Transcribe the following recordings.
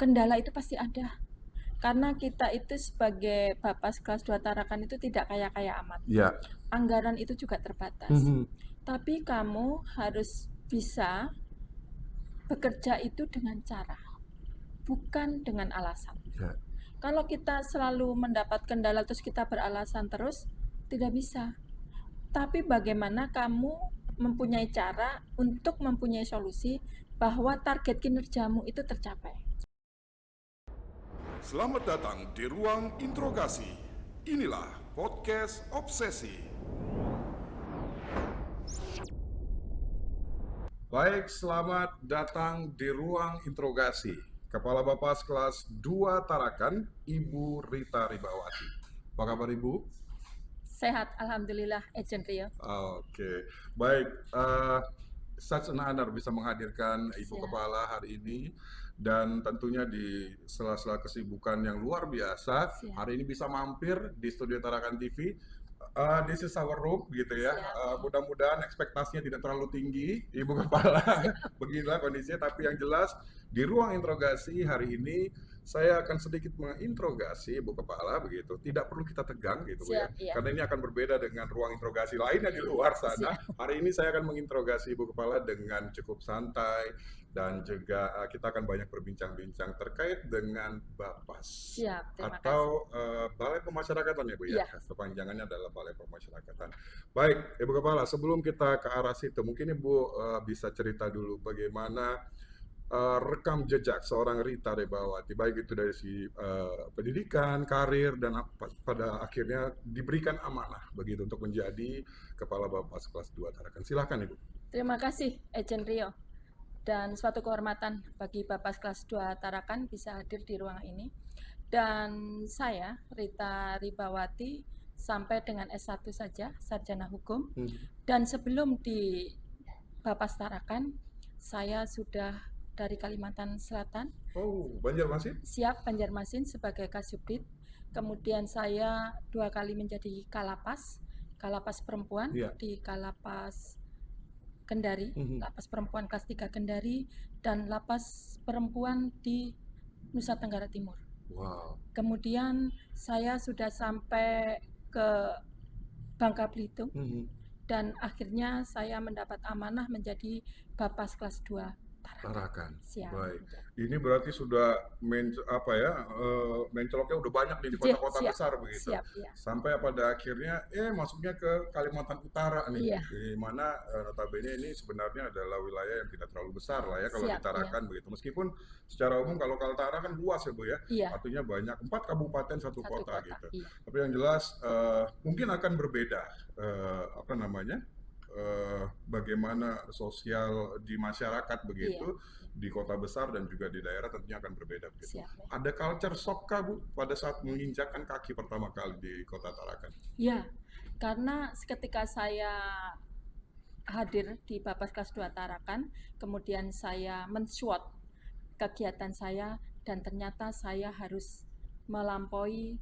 Kendala itu pasti ada. Karena kita itu sebagai Bapas kelas 2 Tarakan itu tidak kaya-kaya amat. Ya. Anggaran itu juga terbatas. Tapi kamu harus bisa bekerja itu dengan cara, bukan dengan alasan. Ya. Kalau kita selalu mendapat kendala terus kita beralasan terus, tidak bisa. Tapi bagaimana kamu mempunyai cara untuk mempunyai solusi bahwa target kinerjamu itu tercapai. Selamat datang di ruang interogasi. Inilah podcast Obsesi. Baik, selamat datang di ruang interogasi. Kepala Bapas kelas 2 Tarakan, Ibu Rita Ribawati. Apa kabar Ibu? Sehat, Alhamdulillah, Agent Rio. Oke, baik. Such an honor bisa menghadirkan Ibu Siap. Kepala hari ini, dan tentunya di sela-sela kesibukan yang luar biasa, Siap. hari ini bisa mampir di studio Tarakan TV. This is our room, gitu ya. Mudah-mudahan ekspektasinya tidak terlalu tinggi, Ibu Kepala. Beginilah kondisinya, tapi yang jelas di ruang interogasi hari ini saya akan sedikit menginterogasi Ibu Kepala, begitu. Tidak perlu kita tegang, gitu Bu ya. Iya. Karena ini akan berbeda dengan ruang interogasi lainnya di luar sana. Hari ini saya akan menginterogasi Ibu Kepala dengan cukup santai, dan juga kita akan banyak berbincang-bincang terkait dengan Bapas. Siap, terima atau Balai Pemasyarakatan ya Bu ya. Kepanjangannya adalah Balai Pemasyarakatan. Baik, Ibu Kepala, sebelum kita ke arah situ, mungkin Ibu bisa cerita dulu bagaimana rekam jejak seorang Rita Ribawati, baik itu dari si pendidikan, karir, dan pada akhirnya diberikan amanah begitu untuk menjadi Kepala Bapas kelas 2 Tarakan. Silakan Ibu. Terima kasih, Agent Rio. Dan suatu kehormatan bagi Bapas kelas 2 Tarakan bisa hadir di ruang ini. Dan saya, Rita Ribawati, sampai dengan S1 saja, sarjana hukum. Dan sebelum di Bapas Tarakan, saya sudah dari Kalimantan Selatan. Oh, Banjarmasin? Siap, Banjarmasin sebagai Kasubdit. Kemudian saya 2 kali menjadi Kalapas perempuan di Kalapas Kendari, Lapas Perempuan kelas 3 Kendari, dan Lapas Perempuan di Nusa Tenggara Timur. Wow. Kemudian saya sudah sampai ke Bangka Belitung, dan akhirnya saya mendapat amanah menjadi Bapas kelas 2 Tarakan. Siap. Baik. Ini berarti sudah mencoloknya udah banyak nih di kota-kota besar begitu. Siap, ya. Sampai pada akhirnya masuknya ke Kalimantan Utara nih. Iya. Di mana notabene ini sebenarnya adalah wilayah yang tidak terlalu besar lah ya kalau di Tarakan begitu. Meskipun secara umum kalau Kaltara kan luas ya Bu ya. Artinya banyak, 4 kabupaten satu kota gitu. Iya. Tapi yang jelas mungkin akan berbeda bagaimana sosial di masyarakat begitu, di kota besar dan juga di daerah tentunya akan berbeda begitu. Ada culture shock kah Bu pada saat menginjakkan kaki pertama kali di kota Tarakan? Ya, karena ketika saya hadir di Bapas kelas 2 Tarakan, kemudian saya men-SWOT kegiatan saya, dan ternyata saya harus melampaui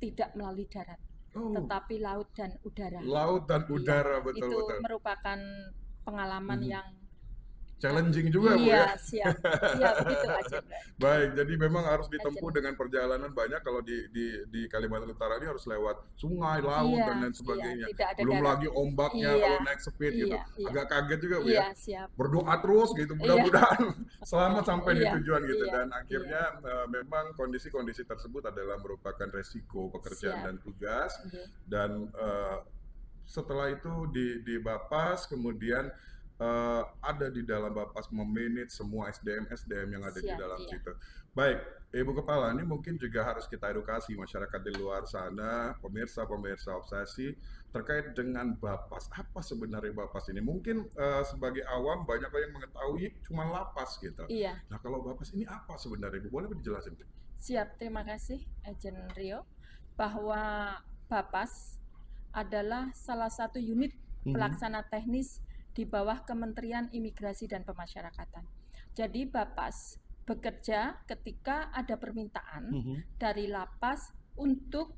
tidak melalui darat, tetapi laut dan udara. Laut dan udara, betul. Itu merupakan pengalaman yang challenging juga Bu ya. Siap. Iya, begitu aja. Baik, jadi memang harus ditempuh dengan perjalanan banyak. Kalau di Kalimantan Utara ini harus lewat sungai, laut, dan lain sebagainya. Belum lagi ombaknya kalau naik speed gitu. Agak kaget juga Bu ya. Berdoa terus gitu, mudah-mudahan selamat sampai di tujuan gitu. Dan akhirnya memang kondisi-kondisi tersebut adalah merupakan resiko pekerjaan dan tugas. Dan setelah itu di Bapas, kemudian ada di dalam Bapas memanage semua SDM yang ada di dalam situ. Baik, Ibu Kepala, ini mungkin juga harus kita edukasi masyarakat di luar sana, pemirsa Obsesi, terkait dengan Bapas. Apa sebenarnya Bapas ini? Mungkin sebagai awam banyak yang mengetahui cuma lapas gitu. Nah, kalau Bapas ini apa sebenarnya Ibu? Boleh dijelasin? Siap, terima kasih Agent Rio. Bahwa Bapas adalah salah satu unit pelaksana teknis di bawah Kementerian Imigrasi dan Pemasyarakatan. Jadi Bapas bekerja ketika ada permintaan dari lapas untuk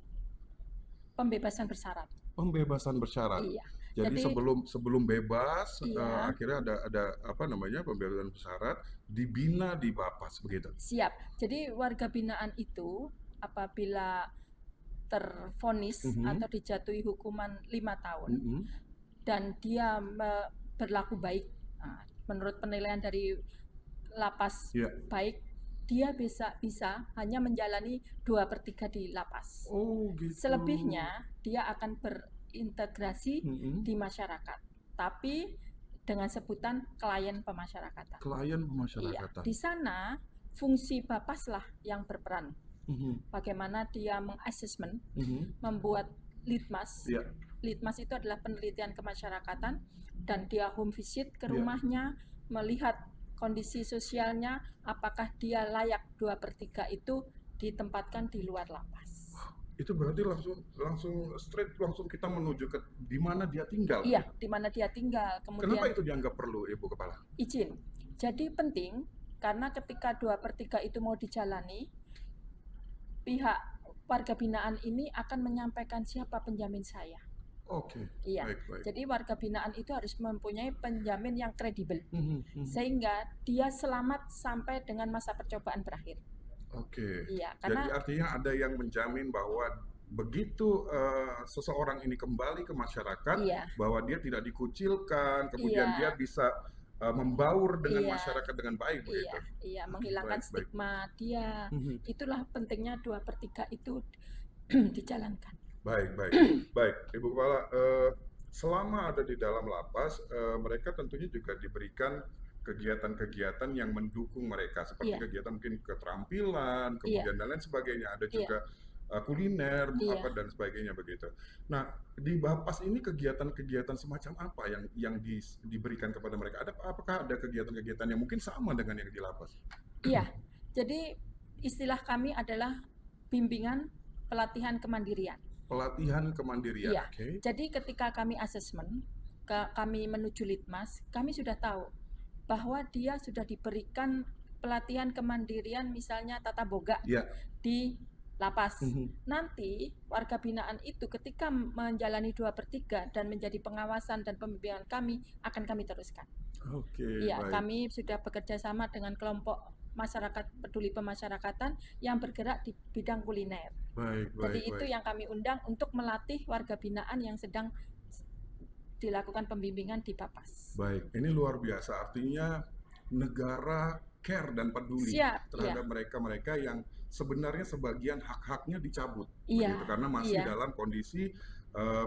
pembebasan bersyarat. Pembebasan bersyarat? Iya. Jadi sebelum bebas, akhirnya ada apa namanya, pembebasan bersyarat, dibina di Bapas begitu? Siap. Jadi warga binaan itu apabila tervonis atau dijatuhi hukuman 5 tahun dan dia berlaku baik, menurut penilaian dari lapas baik, dia bisa hanya menjalani 2/3 di lapas. Oh gitu. Selebihnya dia akan berintegrasi di masyarakat, tapi dengan sebutan klien pemasyarakatan. Klien pemasyarakatan. Iya, di sana fungsi Bapas lah yang berperan. Bagaimana dia mengassessment, membuat litmas. Litmas itu adalah penelitian kemasyarakatan, dan dia home visit ke rumahnya, melihat kondisi sosialnya, apakah dia layak 2/3 itu ditempatkan di luar lapas. Itu berarti langsung kita menuju ke di mana dia tinggal. Iya, di mana dia tinggal. Kemudian, kenapa itu dianggap perlu, Ibu Kepala? Izin. Jadi penting karena ketika 2/3 itu mau dijalani, pihak warga binaan ini akan menyampaikan siapa penjamin saya. Oke. Iya. Baik. Jadi warga binaan itu harus mempunyai penjamin yang kredibel, sehingga dia selamat sampai dengan masa percobaan berakhir. Oke. Iya, karena jadi artinya ada yang menjamin bahwa begitu seseorang ini kembali ke masyarakat, bahwa dia tidak dikucilkan, kemudian dia bisa membaur dengan masyarakat dengan baik begitu. Iya, menghilangkan stigma dia. Itulah pentingnya 2/3 itu dijalankan. Baik, Ibu Kepala, selama ada di dalam lapas, mereka tentunya juga diberikan kegiatan-kegiatan yang mendukung mereka, seperti kegiatan mungkin keterampilan, kemudian dan lain sebagainya. Ada juga kuliner, apa dan sebagainya begitu. Nah, di Bapas ini kegiatan-kegiatan semacam apa yang diberikan kepada mereka? Apakah ada kegiatan-kegiatan yang mungkin sama dengan yang di lapas? Iya, jadi istilah kami adalah bimbingan pelatihan kemandirian. Pelatihan kemandirian. Iya. Jadi ketika kami asesmen, kami menuju litmas, kami sudah tahu bahwa dia sudah diberikan pelatihan kemandirian, misalnya tata boga di lapas. Nanti warga binaan itu ketika menjalani 2/3 dan menjadi pengawasan dan pembimbingan kami akan kami teruskan. Iya, kami sudah bekerja sama dengan kelompok masyarakat peduli pemasyarakatan yang bergerak di bidang kuliner. Jadi itu yang kami undang untuk melatih warga binaan yang sedang dilakukan pembimbingan di Bapas. Baik, ini luar biasa. Artinya negara care dan peduli terhadap mereka-mereka yang sebenarnya sebagian hak-haknya dicabut, begitu, karena masih dalam kondisi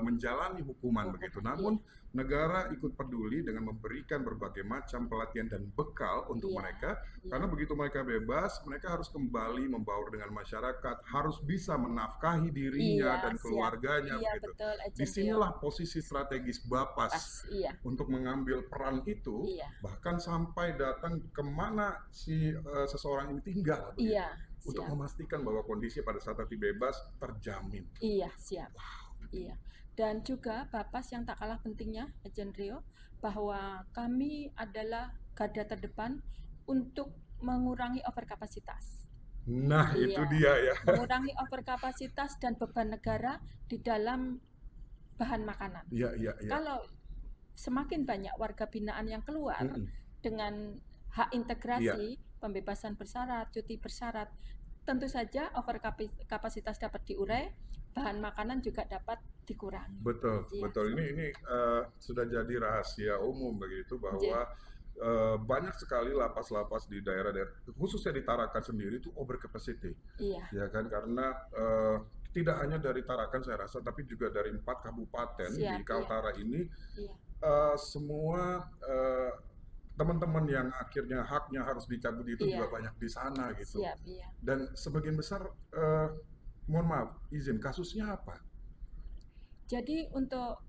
menjalani hukuman begitu. Namun negara ikut peduli dengan memberikan berbagai macam pelatihan dan bekal untuk mereka, karena begitu mereka bebas, mereka harus kembali membaur dengan masyarakat, harus bisa menafkahi dirinya dan keluarganya begitu. Disinilah posisi strategis Bapas untuk mengambil peran itu, bahkan sampai datang kemana si seseorang ini tinggal begitu, untuk memastikan bahwa kondisi pada saat nanti bebas terjamin. Iya, siap. Iya, dan juga Bapas yang tak kalah pentingnya, Ejen Rio, bahwa kami adalah garda terdepan untuk mengurangi overkapasitas. Nah, itu dia ya. Mengurangi overkapasitas dan beban negara di dalam bahan makanan. Iya. Kalau semakin banyak warga binaan yang keluar dengan hak integrasi, pembebasan bersyarat, cuti bersyarat, tentu saja overkapasitas dapat diurai, bahan makanan juga dapat dikurangi. Betul. Ini sudah jadi rahasia umum begitu bahwa banyak sekali lapas-lapas di daerah-daerah, khususnya di Tarakan sendiri itu over capacity. Ya kan, karena tidak hanya dari Tarakan saya rasa, tapi juga dari 4 kabupaten di Kaltara ini, semua teman-teman yang akhirnya haknya harus dicabut itu juga banyak di sana gitu. Dan sebagian besar mohon maaf, izin, kasusnya apa? Jadi untuk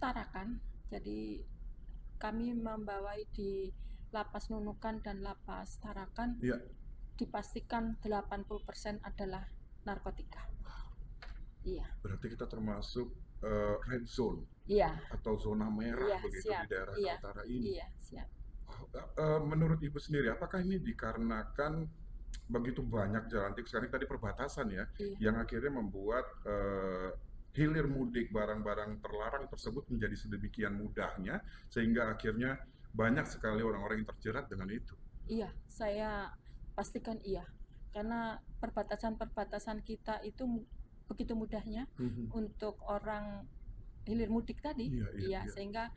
Tarakan, jadi kami membawai di Lapas Nunukan dan Lapas Tarakan, dipastikan 80% adalah narkotika. Berarti kita termasuk red zone, atau zona merah begitu di daerah Kaltara ini. Menurut Ibu sendiri, apakah ini dikarenakan begitu banyak jalan tikus, sekarang tadi perbatasan yang akhirnya membuat hilir mudik barang-barang terlarang tersebut menjadi sedemikian mudahnya sehingga akhirnya banyak sekali orang-orang yang terjerat dengan itu. Iya, saya pastikan iya. Karena perbatasan-perbatasan kita itu begitu mudahnya untuk orang hilir mudik tadi. Iya, sehingga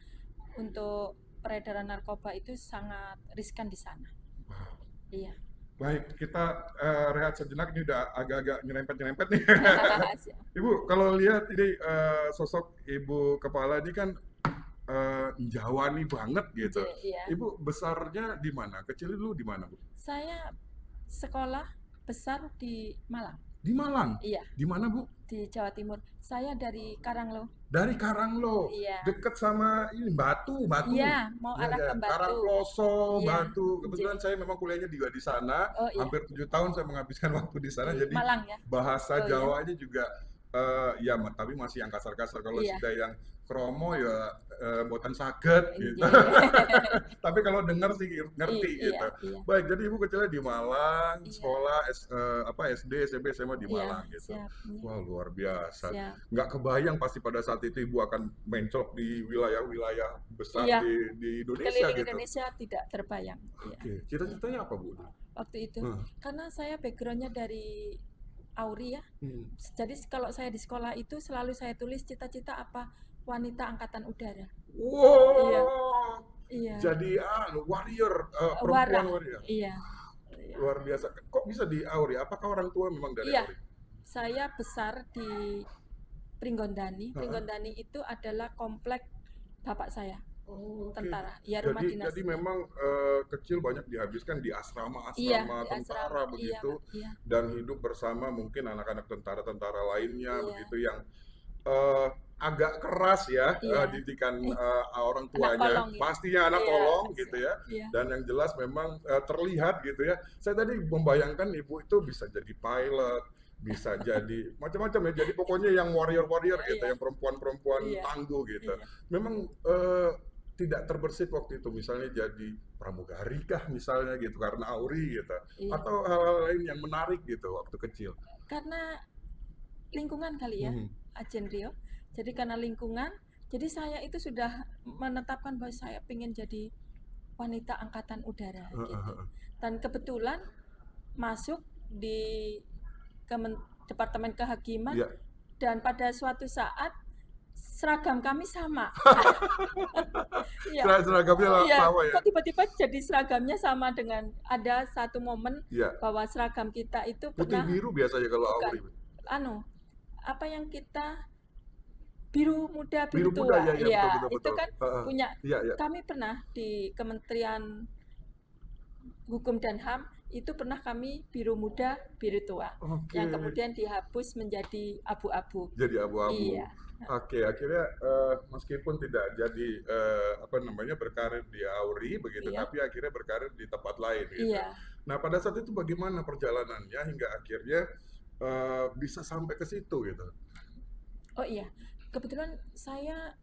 untuk peredaran narkoba itu sangat riskan di sana. Wow. Iya. Baik, kita rehat sejenak, ini udah agak-agak nyerempet-nyerempet nih. Ibu, kalau lihat ini sosok Ibu Kepala ini kan Jawani banget gitu. Iya. Ibu besarnya di mana? Kecil dulu di mana, Bu? Saya sekolah besar di Malang. Di Malang? Iya. Di mana, Bu? Di Jawa Timur. Saya dari Karanglo. Dari Karanglo? Iya. Deket sama ini Batu. Iya, mau arah ke Batu. Karangploso, iya. Batu. Kebetulan saya memang kuliahnya juga di sana. Hampir 7 tahun saya menghabiskan waktu di sana. Jadi Malang, ya? bahasa Jawanya juga ya, tapi masih yang kasar-kasar. Kalau sudah yang kromo ya boten saged gitu. Tapi kalau dengar sih ngerti gitu. Baik, jadi Ibu kecilnya di Malang, sekolah SD, SMP, SMA di Malang gitu. Wah, luar biasa. Nggak kebayang pasti pada saat itu Ibu akan mencok di wilayah-wilayah besar di Indonesia keliling gitu. Indonesia tidak terbayang. Oke. Cita-citanya apa, Bu? Waktu itu karena saya backgroundnya dari Auri ya. Jadi kalau saya di sekolah itu selalu saya tulis cita-cita apa? Wanita Angkatan Udara. Wow. Iya. Jadi warrior, perempuan warrior. Iya. Luar biasa. Kok bisa di Auri? Apakah orang tua memang dari Auri? Saya besar di Pringgondani. Pringgondani itu adalah komplek bapak saya. Tentara. Ya, rumah dinas. Jadi memang kecil banyak dihabiskan di asrama tentara begitu. Dan hidup bersama mungkin anak-anak tentara-tentara lainnya begitu yang agak keras ya didikan orang tuanya, pastinya anak kolong gitu ya. Dan yang jelas memang terlihat gitu ya. Saya tadi membayangkan Ibu itu bisa jadi pilot, bisa jadi macam-macam ya. Jadi pokoknya yang warrior gitu, yang perempuan-perempuan tangguh gitu. Memang tidak terbersit waktu itu misalnya jadi pramugari kah misalnya gitu karena Auri gitu, atau hal-hal lain yang menarik gitu waktu kecil. Karena lingkungan kali ya, Ajen Rio. Jadi karena lingkungan, jadi saya itu sudah menetapkan bahwa saya pengen jadi wanita Angkatan Udara gitu. Dan kebetulan masuk di Departemen Kehakiman dan pada suatu saat seragam kami sama. Seragamnya sama ya? Kok tiba-tiba jadi seragamnya sama dengan ada satu momen bahwa seragam kita itu putih biru biasanya kalau Auri. Apa yang kita biru muda, biru tua. Muda, betul. Itu kan punya. Kami pernah di Kementerian Hukum dan HAM itu pernah kami biru muda, biru tua. Yang kemudian dihapus menjadi abu-abu. Jadi abu-abu. Iya. Oke, akhirnya meskipun tidak jadi berkarir di Auri begitu, tapi akhirnya berkarir di tempat lain gitu. Nah, pada saat itu bagaimana perjalanannya hingga akhirnya bisa sampai ke situ gitu? Oh iya, kebetulan saya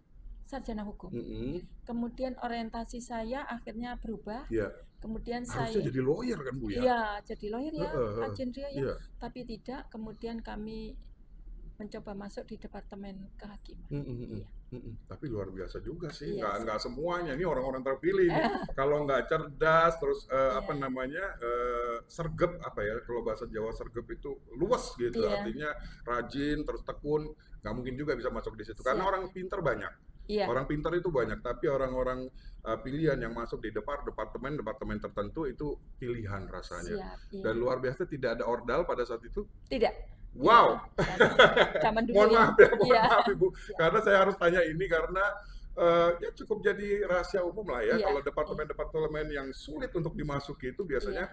sarjana hukum. Kemudian orientasi saya akhirnya berubah. Kemudian harusnya jadi lawyer kan, Bu ya? Iya, jadi lawyer ya, Ajen Rio ya. Tapi tidak, kemudian kami mencoba masuk di Departemen Kehakiman. Tapi luar biasa juga sih, nggak semuanya. Ini orang-orang terpilih. Kalau nggak cerdas, terus sergep kalau bahasa Jawa sergep itu luas gitu. Artinya rajin, terus tekun. Nggak mungkin juga bisa masuk di situ. Karena orang pintar banyak. Orang pintar itu banyak, tapi orang-orang pilihan yang masuk di departemen tertentu itu pilihan rasanya. Dan luar biasa tidak ada ordal pada saat itu? Tidak. Wow. Zaman dulu mohon maaf Ibu. Karena saya harus tanya ini karena cukup jadi rahasia umum lah ya. Kalau departemen-departemen yang sulit untuk dimasuki itu biasanya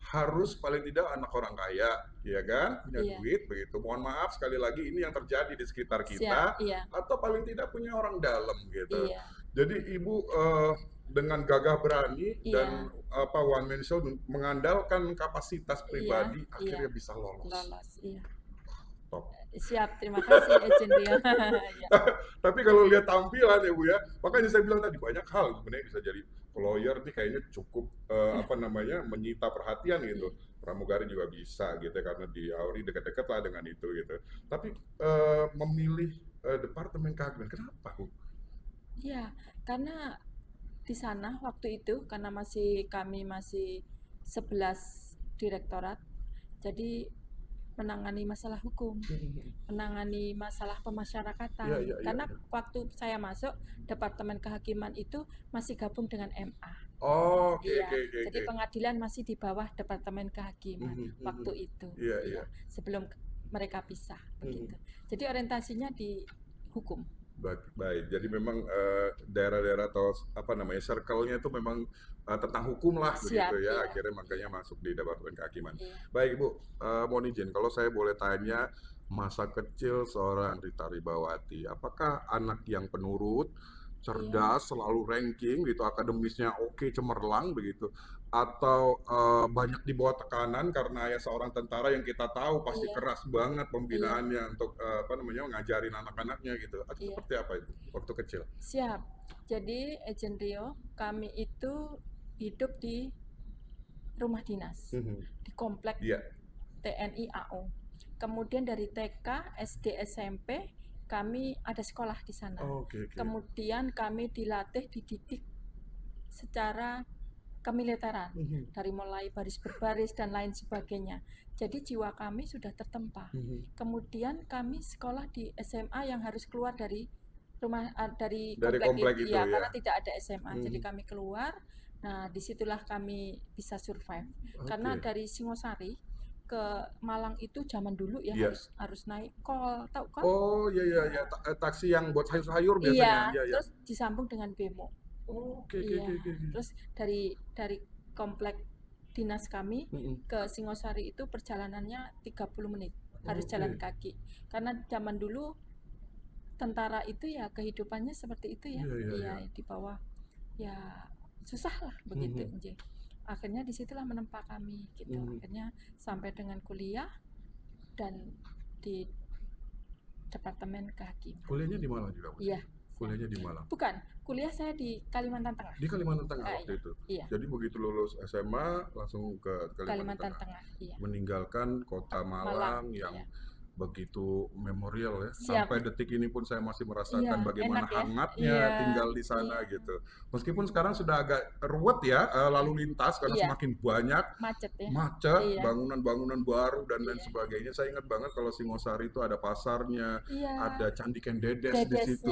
harus paling tidak anak orang kaya, ya kan, punya duit begitu. Mohon maaf sekali lagi ini yang terjadi di sekitar kita, atau paling tidak punya orang dalam gitu. Jadi Ibu dengan gagah berani dan one man show mengandalkan kapasitas pribadi akhirnya bisa lolos. Top. Siap, terima kasih Ajen Rio. Tapi kalau lihat tampilan ya Bu ya, makanya saya bilang tadi banyak hal sebenarnya bisa jadi lawyer nih kayaknya cukup menyita perhatian gitu. pramugari juga bisa gitu ya, karena di Auri dekat-dekat lah dengan itu gitu. Tapi memilih departemen kehakiman, kenapa Bu? Ya, karena di sana waktu itu karena kami masih 11 direktorat, jadi menangani masalah hukum, menangani masalah pemasyarakatan. Iya. Karena waktu saya masuk departemen kehakiman itu masih gabung dengan MA. Oh, oke. Jadi pengadilan masih di bawah departemen kehakiman waktu itu. Iya. Sebelum mereka pisah begitu. Jadi orientasinya di hukum. Baik. Jadi memang daerah-daerah atau apa namanya circle-nya itu memang tentang hukum lah begitu ya. Akhirnya makanya masuk di departemen kehakiman. Baik Ibu, mohon izin kalau saya boleh tanya masa kecil seorang Rita Ribawati, apakah anak yang penurut, cerdas, selalu ranking gitu, akademisnya oke, cemerlang begitu, atau banyak di bawah tekanan karena ya seorang tentara yang kita tahu pasti keras banget pembinaannya untuk apa namanya ngajarin anak-anaknya gitu. Atau seperti apa itu waktu kecil? Siap. Jadi Agent Rio, kami itu hidup di rumah dinas, di komplek TNI AO. Kemudian dari TK, SD, SMP kami ada sekolah di sana. Kemudian kami dilatih, dididik secara kemiliteran, dari mulai baris berbaris dan lain sebagainya. Jadi jiwa kami sudah tertempa. Kemudian kami sekolah di SMA yang harus keluar dari rumah dari komplek itu ya, karena tidak ada SMA. Jadi kami keluar. Nah, disitulah kami bisa survive. Karena dari Singosari ke Malang itu zaman dulu ya harus naik kol, tahu kol? Oh iya. Taksi yang buat sayur-sayur biasanya. Iya. Terus disambung dengan bemo. Oke. Terus dari komplek dinas kami ke Singosari itu perjalanannya 30 menit. Harus jalan kaki. Karena zaman dulu tentara itu ya kehidupannya seperti itu ya. Iya, di bawah ya susah lah begitu. Akhirnya disitulah menempa kami gitu. Akhirnya sampai dengan kuliah dan di departemen kehakiman. Kuliahnya di Malang juga? Iya. Kuliahnya di Malang? Bukan, kuliah saya di Kalimantan Tengah. Di Kalimantan Tengah waktu itu? Iya. Jadi begitu lulus SMA langsung ke Kalimantan Tengah. Iya. Meninggalkan kota Malang yang begitu memorial ya. Sampai detik ini pun saya masih merasakan bagaimana hangatnya tinggal di sana gitu. Meskipun sekarang sudah agak ruwet ya lalu lintas karena semakin banyak macet, bangunan-bangunan baru dan lain sebagainya. Saya ingat banget kalau Singosari itu ada pasarnya, ada Candi Kendedes di situ.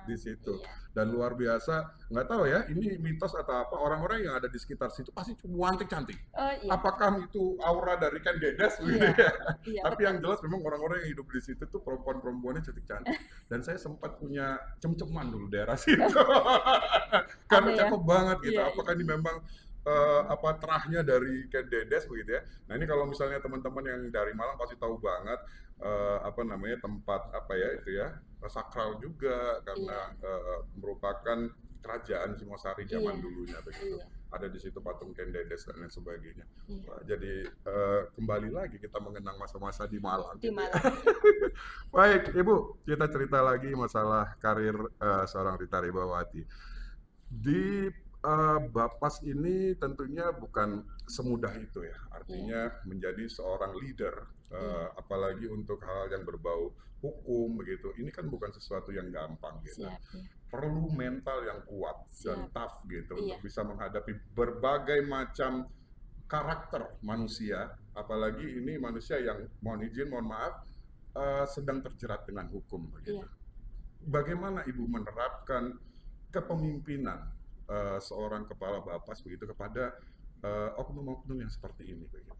Di situ. Dan luar biasa, nggak tahu ya ini mitos atau apa, orang-orang yang ada di sekitar situ pasti cantik-cantik. Apakah itu aura dari Kendedes gitu ya? Tapi yang jelas memang orang-orang yang hidup di situ tuh perempuan-perempuannya cantik-cantik. Dan saya sempat punya cem-ceman dulu daerah situ. Karena cakep banget gitu. Apakah ini memang terahnya dari Kendedes begitu ya. Nah ini kalau misalnya teman-teman yang dari Malang pasti tahu banget tempat itu ya sakral juga karena merupakan kerajaan Singosari zaman dulunya begitu. Ada di situ patung Kendedes dan lain sebagainya. Jadi kembali lagi kita mengenang masa-masa di Malang. Baik, Ibu, kita cerita lagi masalah karir seorang Rita Ribawati. Di Bapas ini tentunya bukan semudah itu ya. Artinya menjadi seorang leader, apalagi untuk hal yang berbau hukum begitu. Ini kan bukan sesuatu yang gampang gitu. Perlu mental yang kuat dan tough gitu untuk bisa menghadapi berbagai macam karakter manusia, apalagi ini manusia yang mohon maaf sedang terjerat dengan hukum begitu. Bagaimana Ibu menerapkan kepemimpinan seorang kepala Bapas begitu kepada oknum-oknum yang seperti ini begitu?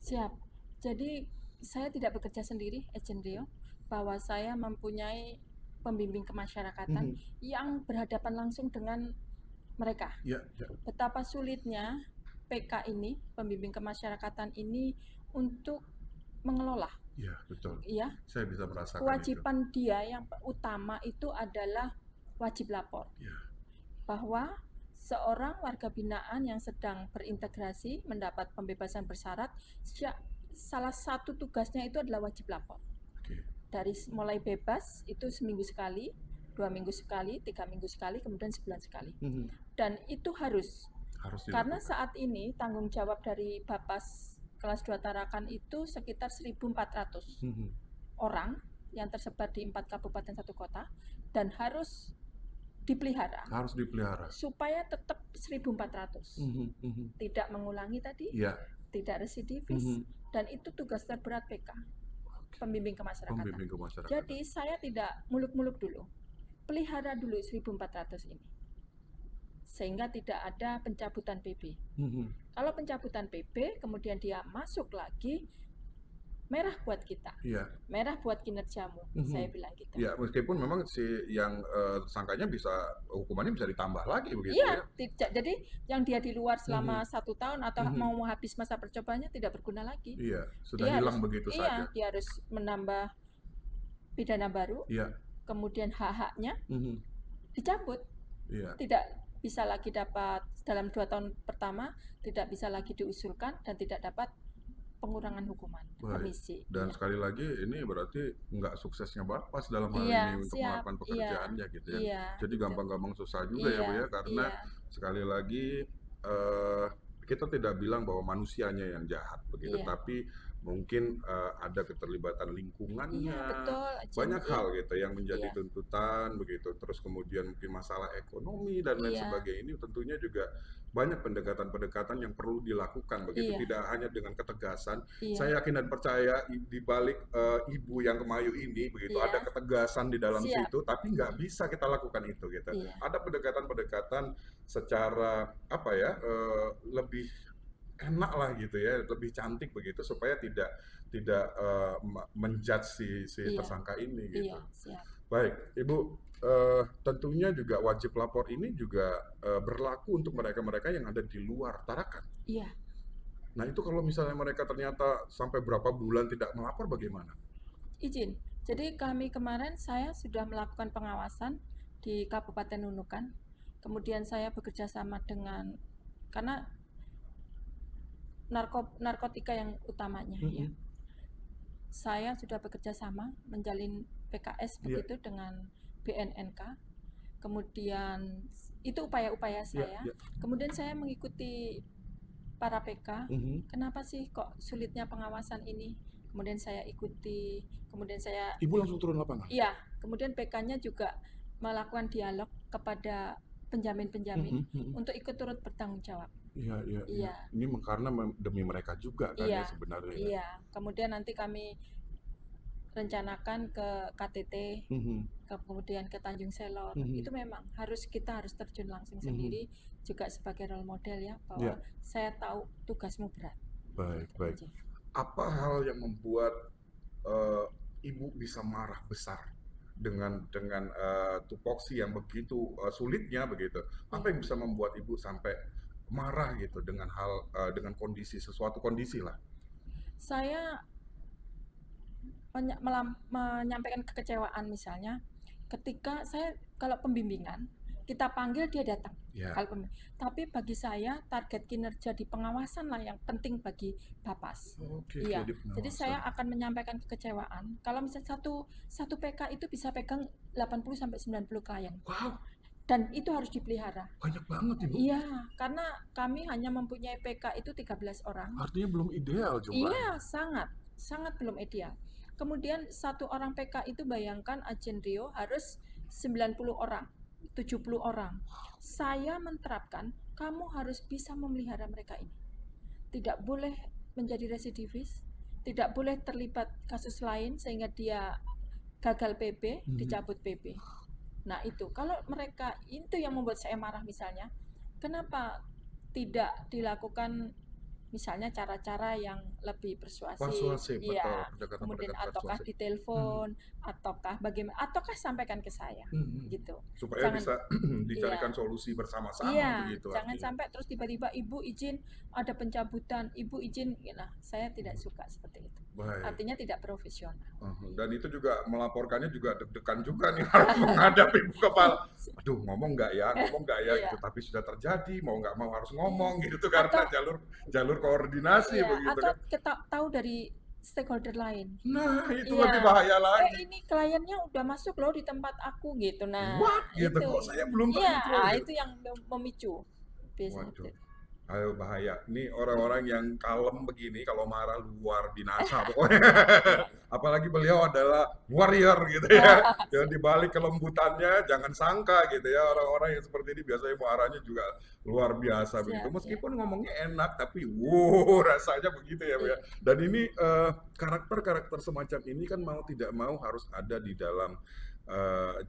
Siap. Jadi saya tidak bekerja sendiri, Agent Rio, bahwa saya mempunyai pembimbing kemasyarakatan yang berhadapan langsung dengan mereka. Betapa sulitnya PK ini, pembimbing kemasyarakatan ini untuk mengelola. Iya, betul. Iya. Saya bisa merasakan kewajiban itu. Dia yang utama itu adalah wajib lapor. Bahwa seorang warga binaan yang sedang berintegrasi mendapat pembebasan bersyarat, salah satu tugasnya itu adalah wajib lapor. Dari mulai bebas itu seminggu sekali, 2 minggu sekali, 3 minggu sekali, kemudian sebulan sekali. Dan itu harus Karena saat ini tanggung jawab dari Bapas kelas 2 Tarakan itu sekitar 1.400 orang yang tersebar di 4 kabupaten 1 kota dan harus dipelihara. Supaya tetap 1.400. Tidak mengulangi tadi, tidak residivis, dan itu tugas terberat PK, pembimbing kemasyarakatan. Jadi saya tidak muluk-muluk dulu. Pelihara dulu 1.400 ini. Sehingga tidak ada pencabutan PB. Kalau pencabutan PB, kemudian dia masuk lagi, merah buat kita, merah buat kinerjamu, saya bilang gitu. Ya, meskipun memang si yang sangkanya hukumannya bisa ditambah lagi begitu jadi yang dia di luar selama 1 tahun atau mau habis masa percobaannya tidak berguna lagi. Sudah dia hilang begitu saja. Dia harus menambah pidana baru, kemudian hak-haknya dicabut, tidak bisa lagi dapat dalam 2 tahun pertama, tidak bisa lagi diusulkan dan tidak dapat pengurangan hukuman remisi. Dan sekali lagi ini berarti nggak suksesnya Bapas dalam hal ini untuk melakukan pekerjaannya gitu ya. Jadi gampang-gampang susah juga ya Bu ya, karena sekali lagi kita tidak bilang bahwa manusianya yang jahat begitu, tapi mungkin ada keterlibatan lingkungannya, banyak hal gitu yang menjadi tuntutan begitu. Terus kemudian mungkin masalah ekonomi dan lain sebagainya, ini tentunya juga banyak pendekatan-pendekatan yang perlu dilakukan begitu, tidak hanya dengan ketegasan. Saya yakin dan percaya di balik Ibu yang Kemayu ini begitu ada ketegasan di dalam situ, tapi nggak bisa kita lakukan itu gitu. Ada pendekatan-pendekatan secara apa ya, lebih enak lah gitu ya, lebih cantik begitu supaya tidak menjudge si tersangka ini gitu. Baik, Ibu, tentunya juga wajib lapor ini juga berlaku untuk mereka-mereka yang ada di luar Tarakan. Nah itu kalau misalnya mereka ternyata sampai berapa bulan tidak melapor bagaimana? Izin. Jadi kami kemarin saya sudah melakukan pengawasan di Kabupaten Nunukan. Kemudian saya bekerja sama dengan, karena narkotika yang utamanya ya. Saya sudah bekerja sama menjalin PKS begitu dengan BNNK. Kemudian itu upaya-upaya saya. Kemudian saya mengikuti para PK. Kenapa sih kok sulitnya pengawasan ini? Kemudian saya ikuti. Kemudian saya. Ibu langsung turun lapangan? Iya. Kemudian PK-nya juga melakukan dialog kepada penjamin-penjamin untuk ikut turut bertanggung jawab. Iya. Ini karena demi mereka juga kan ya sebenarnya. Iya. Kemudian nanti kami rencanakan ke KTT, kemudian ke Tanjung Selor. Itu memang kita harus terjun langsung sendiri juga sebagai role model ya, bahwa saya tahu tugasmu berat. Baik. Apa hal yang membuat Ibu bisa marah besar dengan tupoksi yang begitu sulitnya begitu? Apa yang bisa membuat Ibu sampai marah gitu dengan dengan suatu kondisi lah? Saya menyampaikan kekecewaan misalnya ketika kalau pembimbingan kita panggil dia datang. Tapi bagi saya target kinerja di pengawasan lah yang penting bagi Bapas. Jadi saya akan menyampaikan kekecewaan kalau misalnya satu PK itu bisa pegang 80-90 klien. Wow. Dan itu harus dipelihara. Banyak banget Ibu. Iya, karena kami hanya mempunyai PK itu 13 orang. Artinya belum ideal jumlahnya. Iya, sangat belum ideal. Kemudian satu orang PK itu bayangkan Ajen Rio harus 90 orang, 70 orang. Saya menerapkan kamu harus bisa memelihara mereka ini. Tidak boleh menjadi residivis, tidak boleh terlibat kasus lain sehingga dia gagal PB, dicabut PB. Nah itu, kalau mereka itu yang membuat saya marah misalnya, kenapa tidak dilakukan misalnya cara-cara yang lebih persuasif ya, kemudian ataukah ditelepon, ataukah bagaimana, ataukah sampaikan ke saya, gitu. Supaya bisa dicarikan solusi bersama-sama begitu. Jangan sampai terus tiba-tiba Ibu izin ada pencabutan, Ibu izin, nah saya tidak suka seperti itu. Artinya tidak profesional. Dan itu juga melaporkannya juga deg-degan juga nih harus menghadapi Ibu kepala. Aduh, ngomong nggak ya gitu. Tapi sudah terjadi, mau nggak mau harus ngomong gitu karena jalur koordinasi begitu atau kita tahu dari stakeholder lain. Nah, itu lebih bahaya lagi. Ini kliennya udah masuk loh di tempat aku gitu. Nah, gitu kok saya belum terintro. Itu yang memicu. Ayo bahaya. Ini orang-orang yang kalem begini kalau marah luar binasa pokoknya. Apalagi beliau adalah warrior gitu ya. Ya di balik kelembutannya jangan sangka gitu ya, orang-orang yang seperti ini biasanya marahnya juga luar biasa begitu. Siap, siap. Meskipun ngomongnya enak tapi wow rasanya begitu ya Bu ya. Iya. Dan ini karakter-karakter semacam ini kan mau tidak mau harus ada di dalam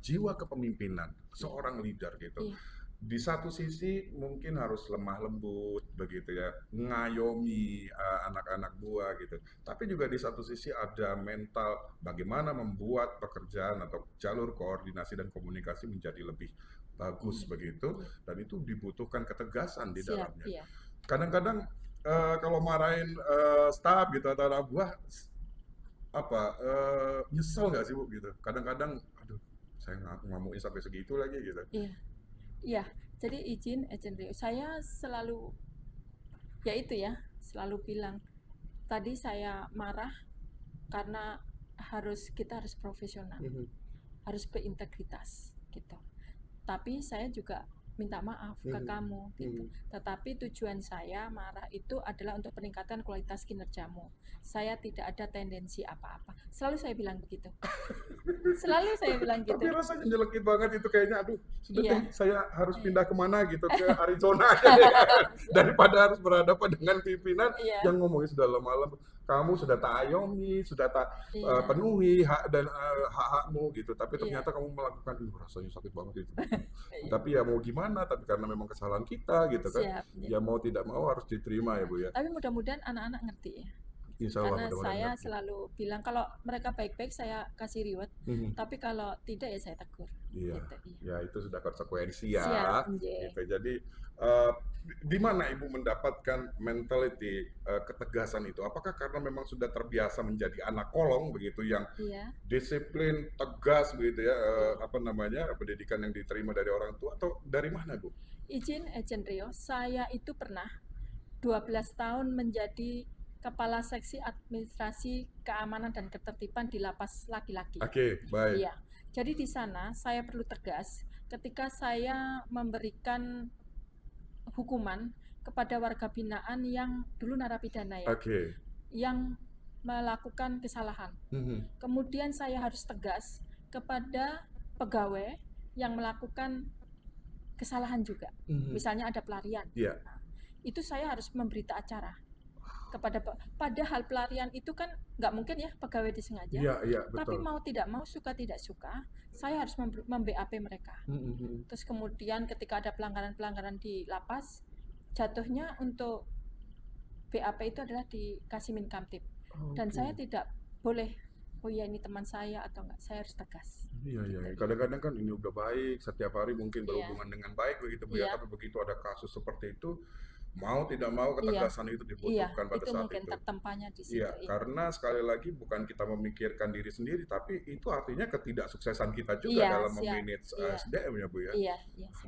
jiwa kepemimpinan seorang leader gitu. Iya. Di satu sisi mungkin harus lemah lembut begitu ya, ngayomi anak-anak buah gitu. Tapi juga di satu sisi ada mental bagaimana membuat pekerjaan atau jalur koordinasi dan komunikasi menjadi lebih bagus begitu, dan itu dibutuhkan ketegasan di Siap, dalamnya. iya. Kadang-kadang kalau marahin staff gitu atau anak buah apa nyesel nggak sih Bu gitu? Kadang-kadang aduh saya ngamuin sampai segitu lagi gitu. Iya. Iya, jadi izin Agent Rio, saya selalu, ya itu ya, selalu bilang, tadi saya marah karena kita harus profesional, harus berintegritas, gitu. Tapi saya juga minta maaf ke kamu, gitu. Tetapi tujuan saya marah itu adalah untuk peningkatan kualitas kinerjamu. Saya tidak ada tendensi apa-apa. Selalu saya bilang begitu. Selalu saya bilang gitu. Tapi rasanya nyelekit banget itu kayaknya, aduh, sudah Iya. deh, saya harus pindah kemana gitu ke Arizona aja deh. Daripada harus berhadapan dengan pimpinan Iya. yang ngomongin sudah malam, kamu sudah tak ayomi, sudah tak Iya. penuhi hak dan hak-hakmu gitu. Tapi Iya. ternyata kamu melakukan, rasanya sakit banget itu. Tapi ya mau gimana? Tapi karena memang kesalahan kita gitu kan, Siap, ya mau tidak mau harus diterima ya Bu ya. Tapi mudah-mudahan anak-anak ngerti ya. Insya Allah Karena mudah-mudahan saya ngerti. selalu bilang kalau mereka baik-baik saya kasih reward, Mhm. tapi kalau tidak ya saya tegur. Iya, Gitu, iya. ya itu sudah konsekuensi ya. Siap, nggih. Gitu. Jadi di mana Ibu mendapatkan mentality ketegasan itu? Apakah karena memang sudah terbiasa menjadi anak kolong begitu yang Iya. disiplin, tegas begitu ya, apa namanya, pendidikan yang diterima dari orang tua atau dari mana Bu? Izin Agent Rio, saya itu pernah 12 tahun menjadi Kepala Seksi Administrasi Keamanan dan Ketertiban di lapas laki-laki. Oke, baik. Iya. Jadi di sana saya perlu tegas ketika saya memberikan hukuman kepada warga binaan yang dulu narapidana ya, Oke. yang melakukan kesalahan. Kemudian saya harus tegas kepada pegawai yang melakukan kesalahan juga. Misalnya ada pelarian. Iya. Nah, itu saya harus memberita acara kepada padahal pelarian itu kan nggak mungkin ya pegawai disengaja. Iya, Tapi betul. mau tidak mau, suka tidak suka, saya harus mem-BAP mereka. Terus kemudian ketika ada pelanggaran-pelanggaran di lapas, jatuhnya untuk BAP itu adalah dikasih minkamtib. Dan saya tidak boleh, oh ya ini teman saya atau enggak, saya harus tegas. Iya. Kadang-kadang kan ini udah baik, setiap hari mungkin Iya. berhubungan dengan baik begitu Bu ya, Iya. tapi begitu ada kasus seperti itu, mau tidak mau ketegasan itu Iya, dibutuhkan pada itu saat mungkin itu. tertempanya di situ. Iya, karena sekali lagi bukan kita memikirkan diri sendiri, tapi itu artinya ketidaksuksesan kita juga Iya, dalam siap. memanage Iya. SDM ya Bu ya. Iya.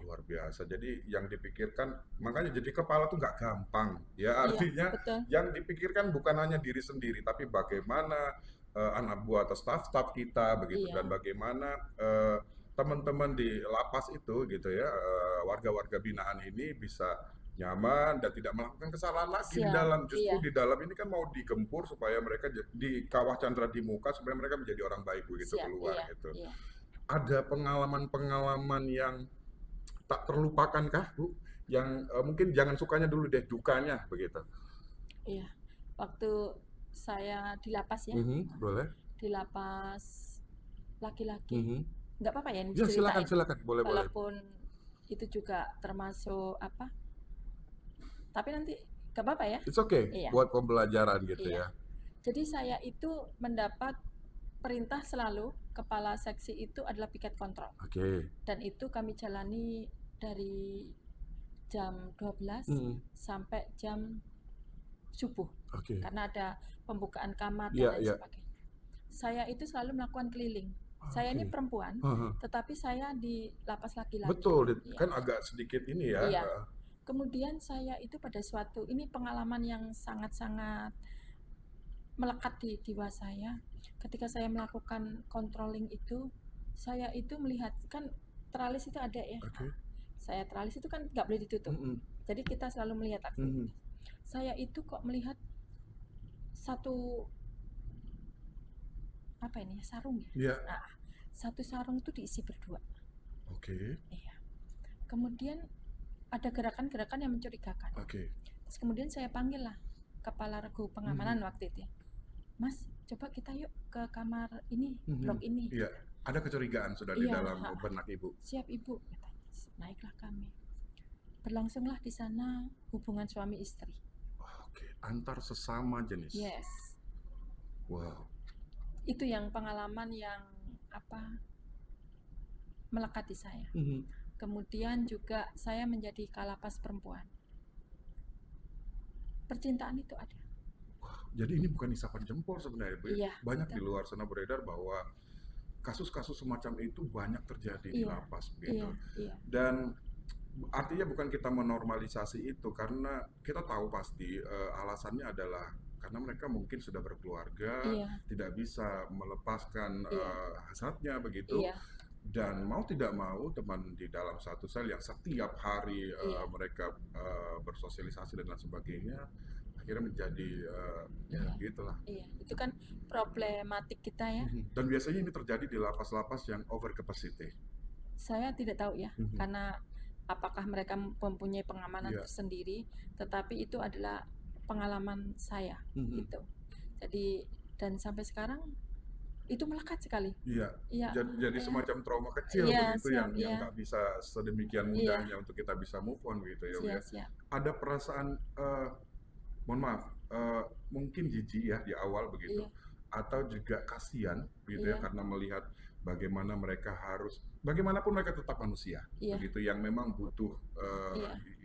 Luar biasa. Jadi yang dipikirkan, makanya jadi kepala tuh nggak gampang. Ya Iya, artinya betul. yang dipikirkan bukan hanya diri sendiri, tapi bagaimana anak buah atau staf-staf kita begitu, Iya. dan bagaimana teman-teman di lapas itu gitu ya, warga-warga binaan ini bisa nyaman dan tidak melakukan kesalahan lagi di Siap, dalam. Justru iya. di dalam ini kan mau digempur supaya mereka di kawah candra di muka supaya mereka menjadi orang baik begitu Siap, keluar iya, gitu. iya. Ada pengalaman-pengalaman yang tak terlupakan-kah Bu? Yang mungkin jangan sukanya dulu deh, dukanya begitu. Iya. Waktu saya di lapas ya, Boleh. di lapas laki-laki. Nggak apa-apa ya ini Ya diceritain. silakan, boleh. Walaupun itu juga termasuk apa, tapi nanti nggak apa-apa ya. It's okay, Iya. buat pembelajaran gitu Iya. ya. Jadi saya itu mendapat perintah selalu, kepala seksi itu adalah piket kontrol. Oke. Dan itu kami jalani dari jam 12 sampai jam subuh. Oke. Karena ada pembukaan kamar dan Iya, lain iya. sebagainya. Saya itu selalu melakukan keliling. Saya ini Oke. perempuan, tetapi saya di lapas laki-laki. Betul, Iya. kan agak sedikit ini ya. Iya. Kemudian saya itu pada suatu, ini pengalaman yang sangat-sangat melekat di jiwa saya. Ketika saya melakukan controlling itu, saya itu melihat kan teralis itu ada ya. Oke. Saya teralis itu kan nggak boleh ditutup. Jadi kita selalu melihat aktivitas. Saya itu kok melihat satu sarung ya. Iya. Nah, satu sarung itu diisi berdua. Oke. Iya. Kemudian ada gerakan-gerakan yang mencurigakan. Oke. Terus kemudian saya panggil lah kepala regu pengamanan waktu itu ya. Mas, coba kita yuk ke kamar ini, blok ini. Iya. Ada kecurigaan sudah di dalam benak Ibu. Siap Ibu, katanya. Naiklah kami. Berlangsunglah di sana hubungan suami istri. Oke, antar sesama jenis. Yes. Wow. Itu yang pengalaman yang melekat di saya. Kemudian juga saya menjadi kalapas perempuan. Percintaan itu ada. Jadi ini bukan isapan jempol sebenarnya, Bu. Iya, banyak di luar sana beredar bahwa kasus-kasus semacam itu banyak terjadi di lapas begitu. Iya. Dan artinya bukan kita menormalisasi itu, karena kita tahu pasti alasannya adalah karena mereka mungkin sudah berkeluarga, tidak bisa melepaskan hasratnya begitu. Dan mau tidak mau teman di dalam satu sel yang setiap hari mereka bersosialisasi dan lain sebagainya, akhirnya menjadi gitulah. Iya, itu kan problematik kita ya. Dan biasanya ini terjadi di lapas-lapas yang over capacity. Saya tidak tahu ya, karena apakah mereka mempunyai pengamanan tersendiri, tetapi itu adalah pengalaman saya gitu. Jadi dan sampai sekarang itu melekat sekali. Iya. Jadi semacam trauma kecil begitu yang nggak bisa sedemikian mudahnya untuk kita bisa move on gitu ya. Ada perasaan mohon maaf, mungkin jijik ya di awal begitu, atau juga kasihan begitu ya, karena melihat bagaimana mereka harus, bagaimanapun mereka tetap manusia begitu, yang memang butuh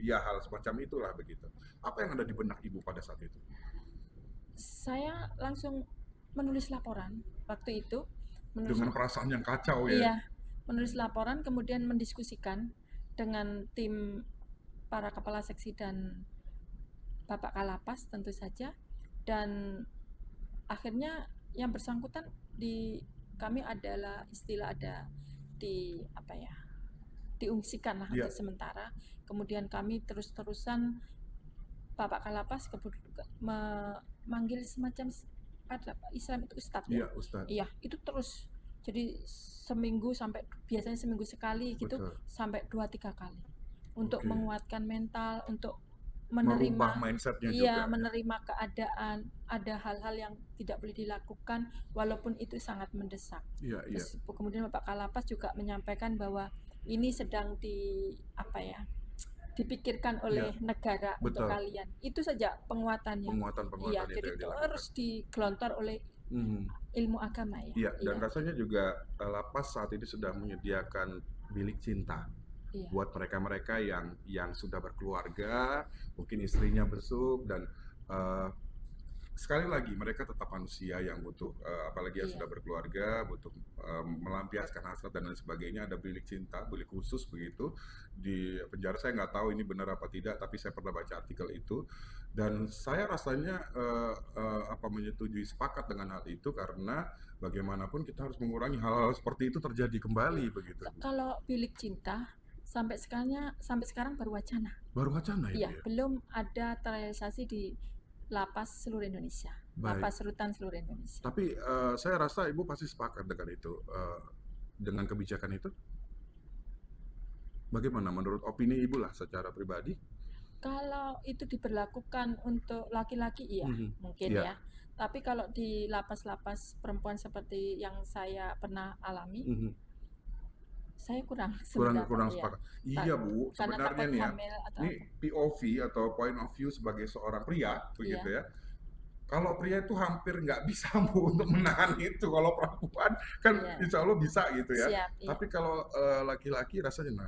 hal semacam itulah begitu. Apa yang ada di benak Ibu pada saat itu? Saya langsung menulis laporan waktu itu. Dengan perasaan yang kacau ya? Iya, menulis laporan, kemudian mendiskusikan dengan tim para kepala seksi dan Bapak Kalapas tentu saja, dan akhirnya yang bersangkutan kami adalah diungsikan lah untuk sementara. Kemudian kami terus-terusan Bapak Kalapas memanggil semacam Islam itu ustadz ya. Iya, itu terus. Jadi biasanya seminggu sekali gitu. Betul. Sampai 2-3 kali untuk menguatkan mental, untuk menerima mindsetnya juga. Menerima keadaan, ada hal-hal yang tidak boleh dilakukan walaupun itu sangat mendesak. Terus, kemudian Bapak Kalapas juga menyampaikan bahwa ini sedang dipikirkan oleh negara untuk kalian. Itu saja penguatannya. Penguatan jadi terus digelontor oleh ilmu agama ya. Dan rasanya juga lapas saat ini sudah menyediakan bilik cinta. Buat mereka-mereka yang sudah berkeluarga, mungkin istrinya besuk, dan sekali lagi mereka tetap manusia yang butuh, apalagi yang sudah berkeluarga, butuh melampiaskan hasrat dan lain sebagainya. Ada bilik cinta, bilik khusus begitu di penjara. Saya nggak tahu ini benar apa tidak, tapi saya pernah baca artikel itu, dan saya rasanya menyetujui, sepakat dengan hal itu, karena bagaimanapun kita harus mengurangi hal-hal seperti itu terjadi kembali begitu. Kalau bilik cinta sampai sekarang baru wacana. Baru wacana ya? Belum ada terrealisasi di lapas seluruh Indonesia. Lapas rutan seluruh Indonesia. Tapi saya rasa Ibu pasti sepakat dengan itu, dengan kebijakan itu. Bagaimana menurut opini Ibu lah secara pribadi? Kalau itu diberlakukan untuk laki-laki mungkin ya. Tapi kalau di lapas-lapas perempuan seperti yang saya pernah alami, saya kurang sepakat. Iya Bu, sebenarnya nih ya, ini POV atau point of view sebagai seorang pria begitu ya. Kalau pria itu hampir nggak bisa Bu untuk menahan itu. Kalau perempuan kan insya Allah bisa gitu ya. Tapi kalau laki-laki rasanya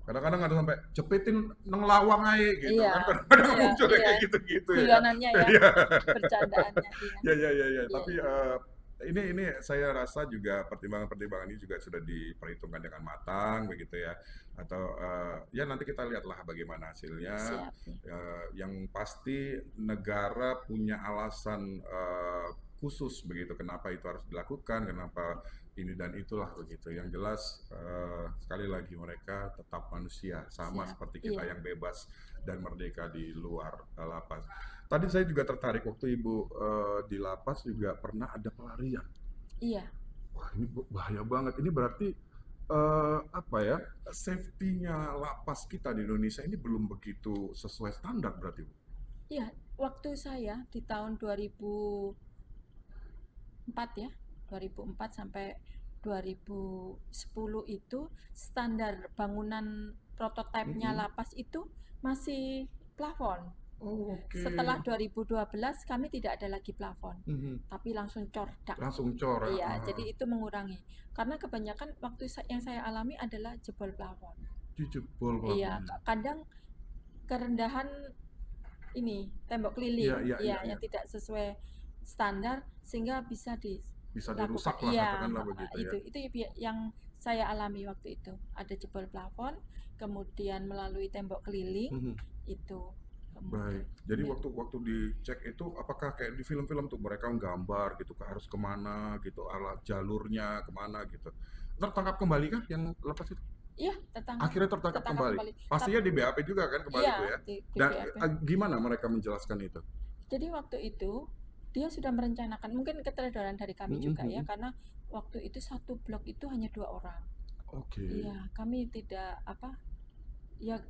kadang-kadang ada sampai cepetin ngelawang aja gitu kan, kadang-kadang muncul kayak gitu-gitu ya. Guyonannya ya, bercandaannya. Iya. Tapi ini saya rasa juga pertimbangan-pertimbangan ini juga sudah diperhitungkan dengan matang begitu ya, atau nanti kita lihatlah bagaimana hasilnya. Yang pasti negara punya alasan khusus begitu kenapa itu harus dilakukan, kenapa ini dan itulah begitu. Yang jelas sekali lagi mereka tetap manusia sama seperti kita yang bebas dan merdeka di luar lapas. Tadi saya juga tertarik waktu Ibu di lapas juga pernah ada pelarian. Iya. Wah, ini bahaya banget. Ini berarti apa ya, safety-nya lapas kita di Indonesia ini belum begitu sesuai standar berarti, Bu? Iya, waktu saya di tahun 2004 ya, 2004 sampai 2010 itu standar bangunan prototipenya lapas itu masih plafon. Oh, oke. Setelah 2012 kami tidak ada lagi plafon, tapi langsung cordak. Langsung cor. Iya, jadi itu mengurangi. Karena kebanyakan waktu yang saya alami adalah jebol plafon. Jebol plafon. Iya, kadang kerendahan ini tembok keliling, yang tidak sesuai standar sehingga bisa dirusak lah, katakanlah begitu ya. Itu yang saya alami waktu itu. Ada jebol plafon, kemudian melalui tembok keliling itu. Baik, jadi waktu dicek itu apakah kayak di film-film tuh mereka nggambar gitu harus kemana gitu, arah jalurnya kemana gitu. Tertangkap kembali kan yang lepas itu? Iya, tertangkap. Akhirnya tertangkap kembali. Pastinya di BAP juga kan kembali itu ya? Dan gimana mereka menjelaskan itu? Jadi waktu itu dia sudah merencanakan, mungkin keteledoran dari kami juga ya, karena waktu itu satu blok itu hanya 2 orang. Oke. Iya, kami tidak ya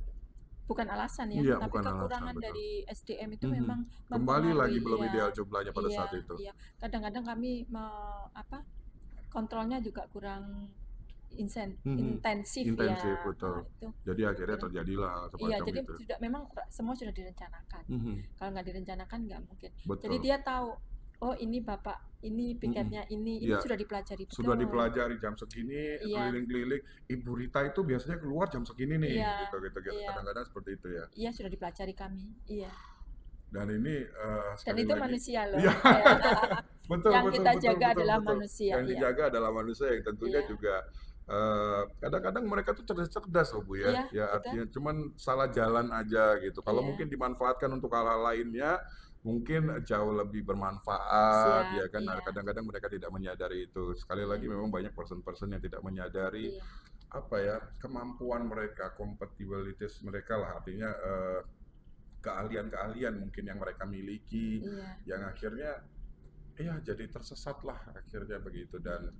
bukan alasan ya, tapi kekurangan dari SDM itu memang kembali lagi belum ideal jumlahnya pada saat itu. Iya, kadang-kadang kami kontrolnya juga kurang intensif ya. Betul. Jadi akhirnya terjadilah semacam itu. Iya, jadi memang semua sudah direncanakan. Kalau nggak direncanakan nggak mungkin. Betul. Jadi dia tahu, oh ini bapak, ini piketnya ini sudah dipelajari betul. Sudah dipelajari jam segini, keliling-keliling. Ibu Rita itu biasanya keluar jam segini nih, gitu. Kadang-kadang seperti itu ya. Iya, sudah dipelajari kami. Iya. Dan ini dan itu lagi, manusia loh. Iya. Betul, yang kita jaga adalah manusia. Yang dijaga adalah manusia yang tentunya juga kadang-kadang mereka tuh cerdas loh Bu ya. Ya artinya cuman salah jalan aja gitu. Kalau mungkin dimanfaatkan untuk hal-hal lainnya mungkin jauh lebih bermanfaat ya kan. Kadang-kadang mereka tidak menyadari itu. Sekali lagi memang banyak person-person yang tidak menyadari apa ya kemampuan mereka, compatibilities mereka lah, artinya keahlian-keahlian mungkin yang mereka miliki yang akhirnya jadi tersesat lah akhirnya begitu dan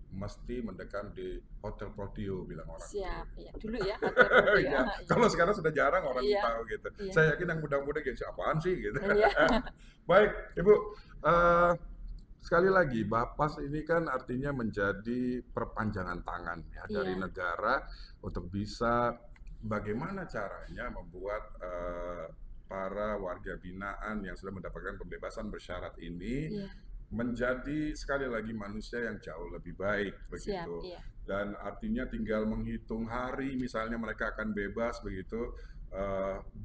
mesti mendekam di Hotel Prodio bilang orang. Siap, ya dulu ya Hotel Prodio. Kalau sekarang sudah jarang orang tahu gitu. Saya yakin yang muda-muda gitu apaan sih gitu. Baik, Ibu. Sekali lagi, Bapas ini kan artinya menjadi perpanjangan tangan ya dari negara untuk bisa bagaimana caranya membuat para warga binaan yang sudah mendapatkan pembebasan bersyarat ini menjadi sekali lagi manusia yang jauh lebih baik begitu. Dan artinya tinggal menghitung hari misalnya mereka akan bebas begitu.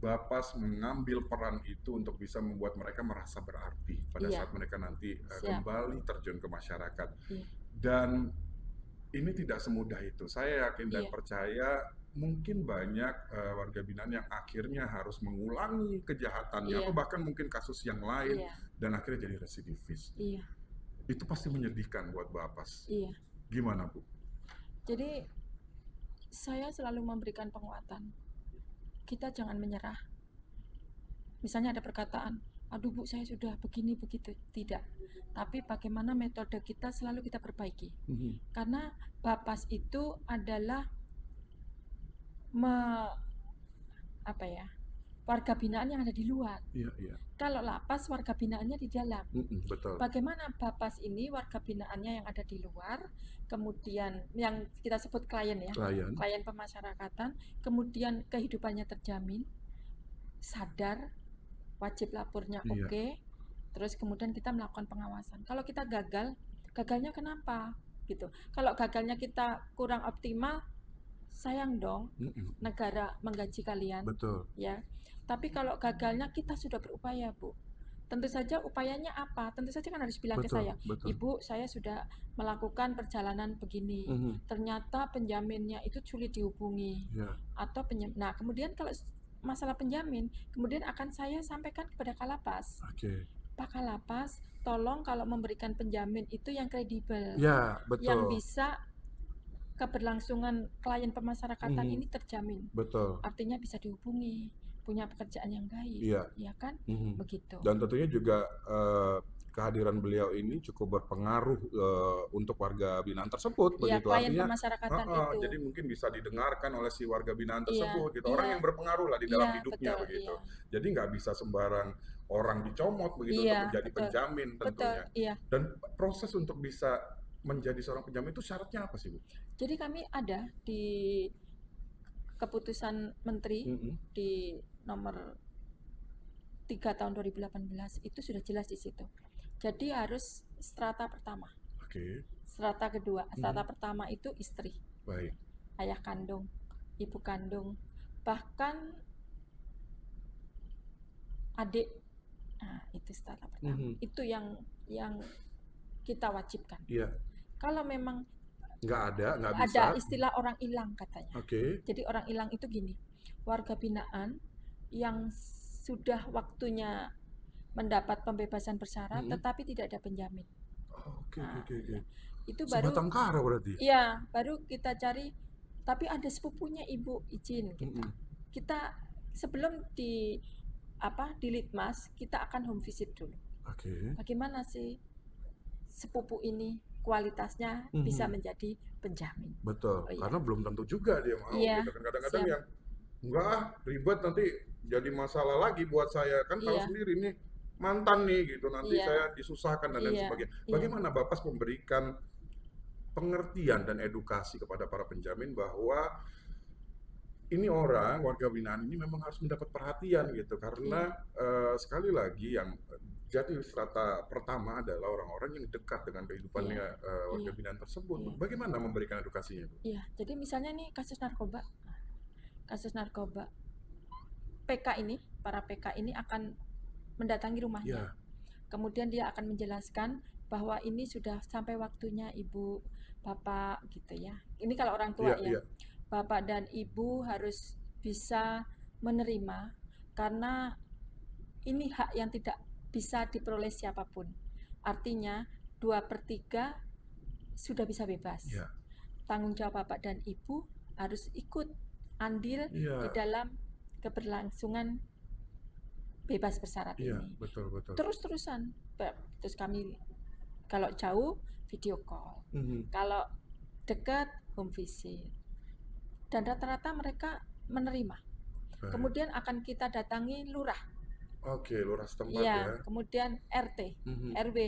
Bapas mengambil peran itu untuk bisa membuat mereka merasa berarti pada saat mereka nanti kembali terjun ke masyarakat. Dan ini tidak semudah itu. Saya yakin dan percaya mungkin banyak warga binaan yang akhirnya harus mengulangi kejahatannya atau bahkan mungkin kasus yang lain dan akhirnya jadi residivis. Itu pasti menyedihkan buat Bapas. Gimana Bu? Jadi saya selalu memberikan penguatan. Kita jangan menyerah. Misalnya ada perkataan, aduh Bu saya sudah begini begitu. Tidak. Tapi bagaimana metode kita selalu kita perbaiki. Karena Bapas itu adalah warga binaan yang ada di luar. Kalau lapas warga binaannya di dalam. Betul. Bagaimana Bapas ini warga binaannya yang ada di luar, kemudian yang kita sebut klien ya, klien pemasyarakatan, kemudian kehidupannya terjamin, sadar, wajib lapornya oke, terus kemudian kita melakukan pengawasan. Kalau kita gagalnya kenapa? Gitu. Kalau gagalnya kita kurang optimal, sayang dong, negara menggaji kalian. Betul. Ya. Tapi kalau gagalnya kita sudah berupaya, Bu. Tentu saja upayanya apa? Tentu saja kan harus bilang ke saya, Ibu, saya sudah melakukan perjalanan begini. Ternyata penjaminnya itu sulit dihubungi. Atau nah, kemudian kalau masalah penjamin, kemudian akan saya sampaikan kepada Kalapas. Pak Kalapas, tolong kalau memberikan penjamin itu yang kredibel, Ya, betul. yang bisa keberlangsungan klien pemasyarakatan ini terjamin. Betul. Artinya bisa dihubungi, punya pekerjaan yang baik, Iya. ya kan? Begitu. Dan tentunya juga kehadiran beliau ini cukup berpengaruh untuk warga binaan tersebut, Iya, begitu. klien Artinya, pemasyarakatan itu. jadi mungkin bisa didengarkan oleh si warga binaan Iya, tersebut, gitu. iya. Orang yang berpengaruh lah di dalam Iya, hidupnya, betul, begitu. iya. Jadi nggak bisa sembarang orang dicomot begitu Iya, untuk menjadi betul. penjamin Betul, tentunya. iya. Dan proses untuk bisa menjadi seorang penjamin itu syaratnya apa sih, Bu? Jadi kami ada di keputusan Menteri di nomor 3 tahun 2018 itu sudah jelas di situ. Jadi harus strata pertama. Oke. Strata kedua, strata pertama itu istri. Baik. Ayah kandung, ibu kandung, bahkan adik. Nah, itu strata pertama. Itu yang kita wajibkan. Iya. Kalau memang nggak bisa. Ada istilah orang hilang katanya. Oke. Jadi orang hilang itu gini, warga binaan yang sudah waktunya mendapat pembebasan bersyarat tetapi tidak ada penjamin. Oke. Itu baru sebatang kara berarti. Iya, baru kita cari, tapi ada sepupunya ibu izin gitu. Kita sebelum di Litmas, kita akan home visit dulu. Oke. Bagaimana sih sepupu ini kualitasnya bisa menjadi penjamin? Betul. Iya. Karena belum tentu juga dia mau. Iya, gitu kan. Kadang-kadang yang enggak ribet nanti jadi masalah lagi buat saya kan. Tahu sendiri nih mantan nih gitu, nanti saya disusahkan dan lain sebagainya. Bagaimana Bapak memberikan pengertian dan edukasi kepada para penjamin bahwa ini warga binaan ini memang harus mendapat perhatian gitu, karena sekali lagi yang jadi strata pertama adalah orang-orang yang dekat dengan kehidupannya warga binaan tersebut. Bagaimana memberikan edukasinya, Bu? Iya, jadi misalnya nih kasus narkoba, para PK ini akan mendatangi rumahnya. Kemudian dia akan menjelaskan bahwa ini sudah sampai waktunya ibu, bapak gitu ya. Ini kalau orang tua Bapak dan ibu harus bisa menerima karena ini hak yang tidak bisa diperoleh siapapun. Artinya 2/3 sudah bisa bebas. Tanggung jawab bapak dan ibu harus ikut andil di dalam keberlangsungan bebas bersyarat ini. Betul. Terus-terusan. Terus kami kalau jauh video call, kalau dekat home visit. Dan rata-rata mereka menerima. Kemudian akan kita datangi lurah. Oke, lurah setempat ya. Kemudian RT, RW.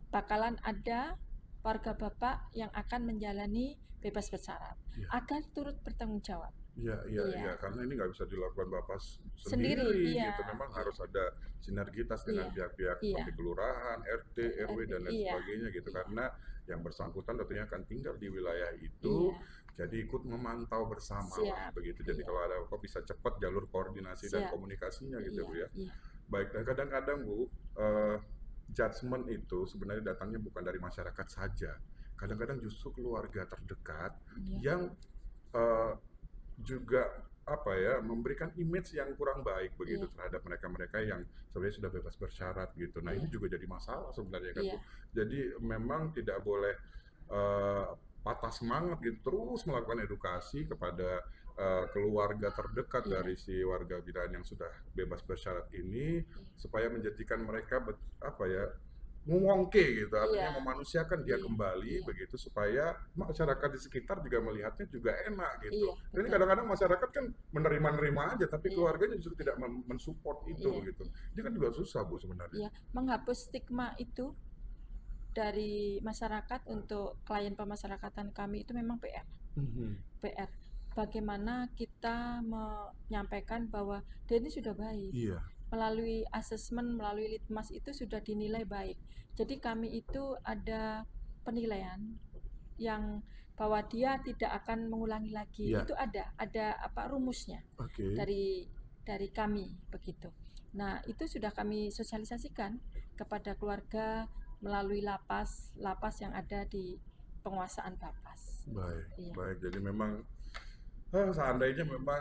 Bakalan ada warga bapak yang akan menjalani bebas bersyarat agar turut bertanggung jawab. Iya, karena ini nggak bisa dilakukan Bapak sendiri gitu. Memang harus ada sinergitas dengan pihak-pihak seperti kelurahan, RT, RW dan lain sebagainya gitu. Karena yang bersangkutan tentunya akan tinggal di wilayah itu. Jadi ikut memantau bersama lah begitu. Jadi kalau ada apa bisa cepat jalur koordinasi dan komunikasinya gitu Bu ya. Baik, dan kadang-kadang Bu, judgement itu sebenarnya datangnya bukan dari masyarakat saja. Kadang-kadang justru keluarga terdekat yang juga memberikan image yang kurang baik begitu terhadap mereka-mereka yang sebenarnya sudah bebas bersyarat gitu. Nah, ini juga jadi masalah sebenarnya kan Bu. Jadi memang tidak boleh patah semangat gitu, terus melakukan edukasi kepada keluarga terdekat dari si warga binaan yang sudah bebas bersyarat ini supaya menjadikan mereka mengongke gitu, artinya memanusiakan dia kembali begitu supaya masyarakat di sekitar juga melihatnya juga enak gitu. Ini kadang-kadang masyarakat kan menerima aja, tapi keluarganya justru tidak mensupport itu gitu. Ini kan juga susah Bu sebenarnya. Menghapus stigma itu dari masyarakat untuk klien pemasyarakatan kami itu memang PR. PR. Bagaimana kita menyampaikan bahwa dia ini sudah baik. Melalui asesmen, melalui litmas itu sudah dinilai baik. Jadi kami itu ada penilaian yang bahwa dia tidak akan mengulangi lagi. Itu ada rumusnya dari kami begitu. Nah, itu sudah kami sosialisasikan kepada keluarga melalui lapas yang ada di penguasaan Bapas. Baik. Jadi memang Seandainya memang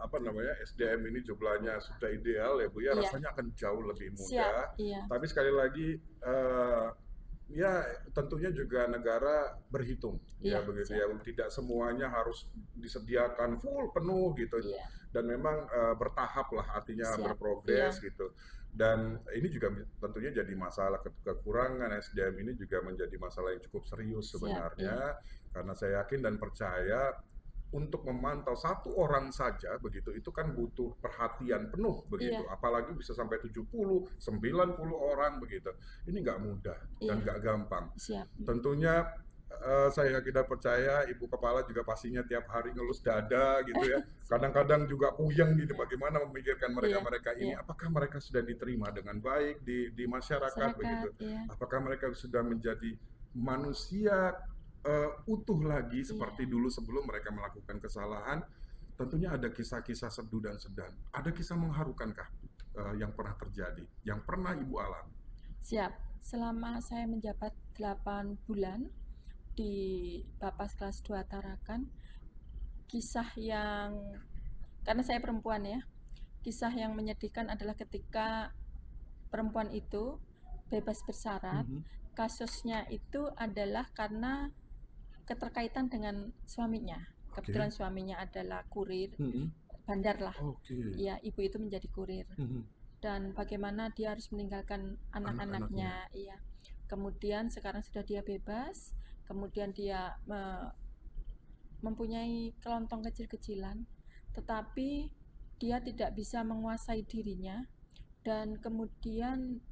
apa namanya SDM ini jumlahnya sudah ideal ya Bu ya, Iya. rasanya akan jauh lebih Siap, mudah. iya. Tapi sekali lagi ya tentunya juga negara berhitung ya Iya, begitu siap. ya. Tidak semuanya harus disediakan full penuh gitu. Iya, Dan memang bertahap lah artinya siap. Iya, berprogres gitu. Dan ini juga tentunya jadi masalah kekurangan SDM ini juga menjadi masalah yang cukup serius siap. Iya, sebenarnya karena saya yakin dan percaya untuk memantau satu orang saja begitu itu kan butuh perhatian penuh begitu, iya, apalagi bisa sampai 70, 90 orang begitu. Ini nggak mudah dan iya, nggak gampang. siap. Tentunya saya tidak percaya Ibu Kepala juga pastinya tiap hari ngelus dada gitu ya. Kadang-kadang juga puyeng gitu bagaimana memikirkan Iya, mereka-mereka ini iya. apakah mereka sudah diterima dengan baik di masyarakat begitu. Masyarakat, iya. Apakah mereka sudah menjadi manusia utuh lagi seperti dulu sebelum mereka melakukan kesalahan. Tentunya ada kisah-kisah sedih dan sedang. Ada kisah mengharukankah yang pernah terjadi, yang pernah Ibu alami? Siap. Selama saya menjabat 8 bulan di Bapas kelas 2 Tarakan, kisah yang, karena saya perempuan ya, kisah yang menyedihkan adalah ketika perempuan itu bebas bersyarat. Kasusnya itu adalah karena keterkaitan dengan suaminya. Kebetulan suaminya adalah kurir, bandar lah. Ya, ibu itu menjadi kurir. Dan bagaimana dia harus meninggalkan anak-anaknya. Iya. Kemudian sekarang sudah dia bebas, kemudian dia mempunyai kelontong kecil-kecilan, tetapi dia tidak bisa menguasai dirinya, dan kemudian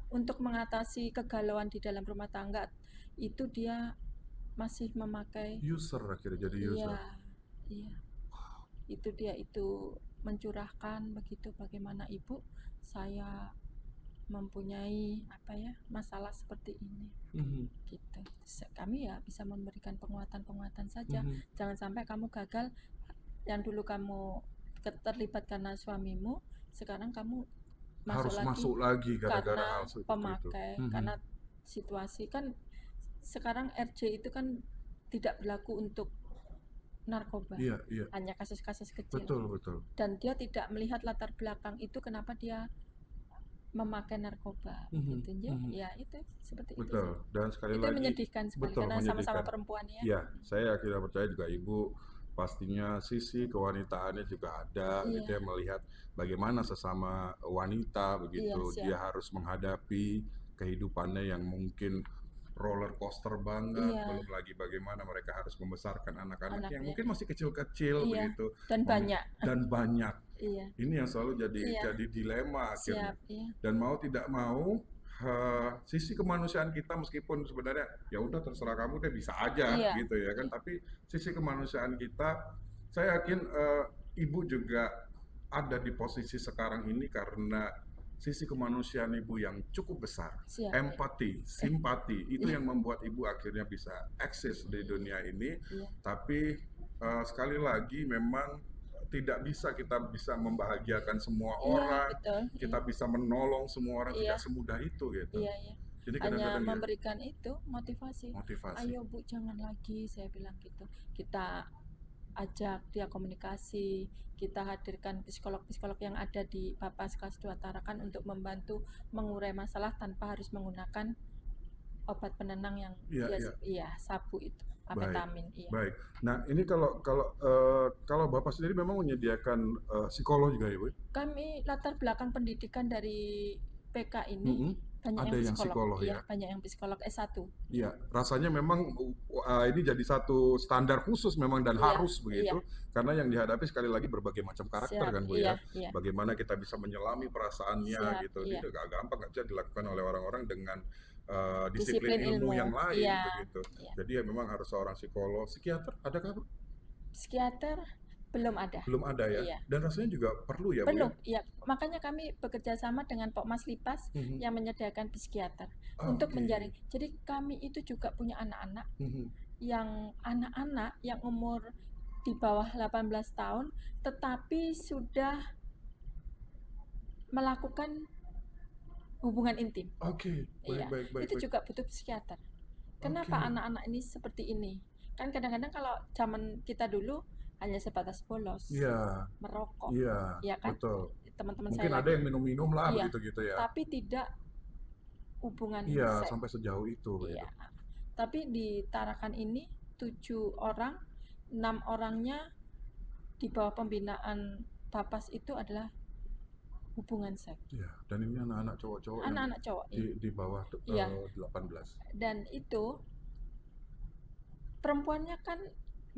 untuk mengatasi kegalauan di dalam rumah tangga itu dia masih memakai user, akhirnya jadi user. Iya. Itu dia itu mencurahkan begitu, bagaimana Ibu, saya mempunyai masalah seperti ini. Gitu. Kami ya bisa memberikan penguatan-penguatan saja. Jangan sampai kamu gagal, yang dulu kamu terlibat karena suamimu, sekarang kamu masuk lagi gara-gara hal seperti pemakai itu. Karena situasi kan sekarang RJ itu kan tidak berlaku untuk narkoba, hanya kasus-kasus kecil. Betul. Dan dia tidak melihat latar belakang itu kenapa dia memakai narkoba, gitu ya. Itu seperti itu. Dan sekali itu lagi menyedihkan sekali karena sama-sama perempuan ya. Ya, saya akhirnya percaya juga Ibu pastinya sisi kewanitaannya juga ada, gitu ya, melihat bagaimana sesama wanita begitu dia harus menghadapi kehidupannya yang mungkin roller coaster banget, belum lagi bagaimana mereka harus membesarkan anak-anak yang mungkin masih kecil-kecil begitu dan banyak. Ini yang selalu jadi dilema akhirnya. Dan mau tidak mau sisi kemanusiaan kita meskipun sebenarnya ya udah terserah kamu deh bisa aja gitu ya kan, tapi sisi kemanusiaan kita saya yakin Ibu juga ada di posisi sekarang ini karena sisi kemanusiaan Ibu yang cukup besar, empati, simpati, itu yang membuat Ibu akhirnya bisa eksis di dunia ini. Tapi sekali lagi memang tidak bisa kita bisa membahagiakan semua orang, kita bisa menolong semua orang, tidak semudah itu gitu. Jadi hanya memberikan itu motivasi. Ayo Bu, jangan lagi, saya bilang gitu. Kita ajak dia komunikasi, kita hadirkan psikolog-psikolog yang ada di Bapas kelas 2 Tarakan untuk membantu mengurai masalah tanpa harus menggunakan obat penenang yang sabu itu, amfetamin. Baik. Nah, ini kalau Bapak sendiri memang menyediakan psikolog juga ya, Bu? Kami latar belakang pendidikan dari PK ini banyak ada yang psikolog ya, banyak yang psikolog S1. Iya, rasanya memang ini jadi satu standar khusus memang dan harus begitu, karena yang dihadapi sekali lagi berbagai macam karakter kan Bu ya. Bagaimana kita bisa menyelami perasaannya gitu, itu gak gampang, gak bisa dilakukan oleh orang-orang dengan disiplin ilmu yang lain begitu. Jadi ya memang harus seorang psikolog. Psikiater adakah Bu? Psikiater belum ada. Belum ada ya. Dan rasanya juga perlu ya Bu? Belum, ya. Makanya kami bekerja sama dengan Pokmas Lipas yang menyediakan psikiater untuk menjaring. Jadi kami itu juga punya anak-anak yang umur di bawah 18 tahun tetapi sudah melakukan hubungan intim. Baik. Itu juga butuh psikiater. Kenapa anak-anak ini seperti ini? Kan kadang-kadang kalau zaman kita dulu hanya sebatas bolos, Iya, merokok, iya, ya kan? betul. Teman-teman saya Mungkin ada lagi, yang minum-minum lah iya, begitu-gitu ya. tapi tidak hubungan Iya, seks, sampai sejauh itu begitu. iya. Tapi di Tarakan ini 7 orang, 6 orangnya di bawah pembinaan Bapas itu adalah hubungan seks. Iya, dan ini anak-anak cowok-cowok yang Anak-anak cowok, di bawah iya. 18. Dan itu perempuannya kan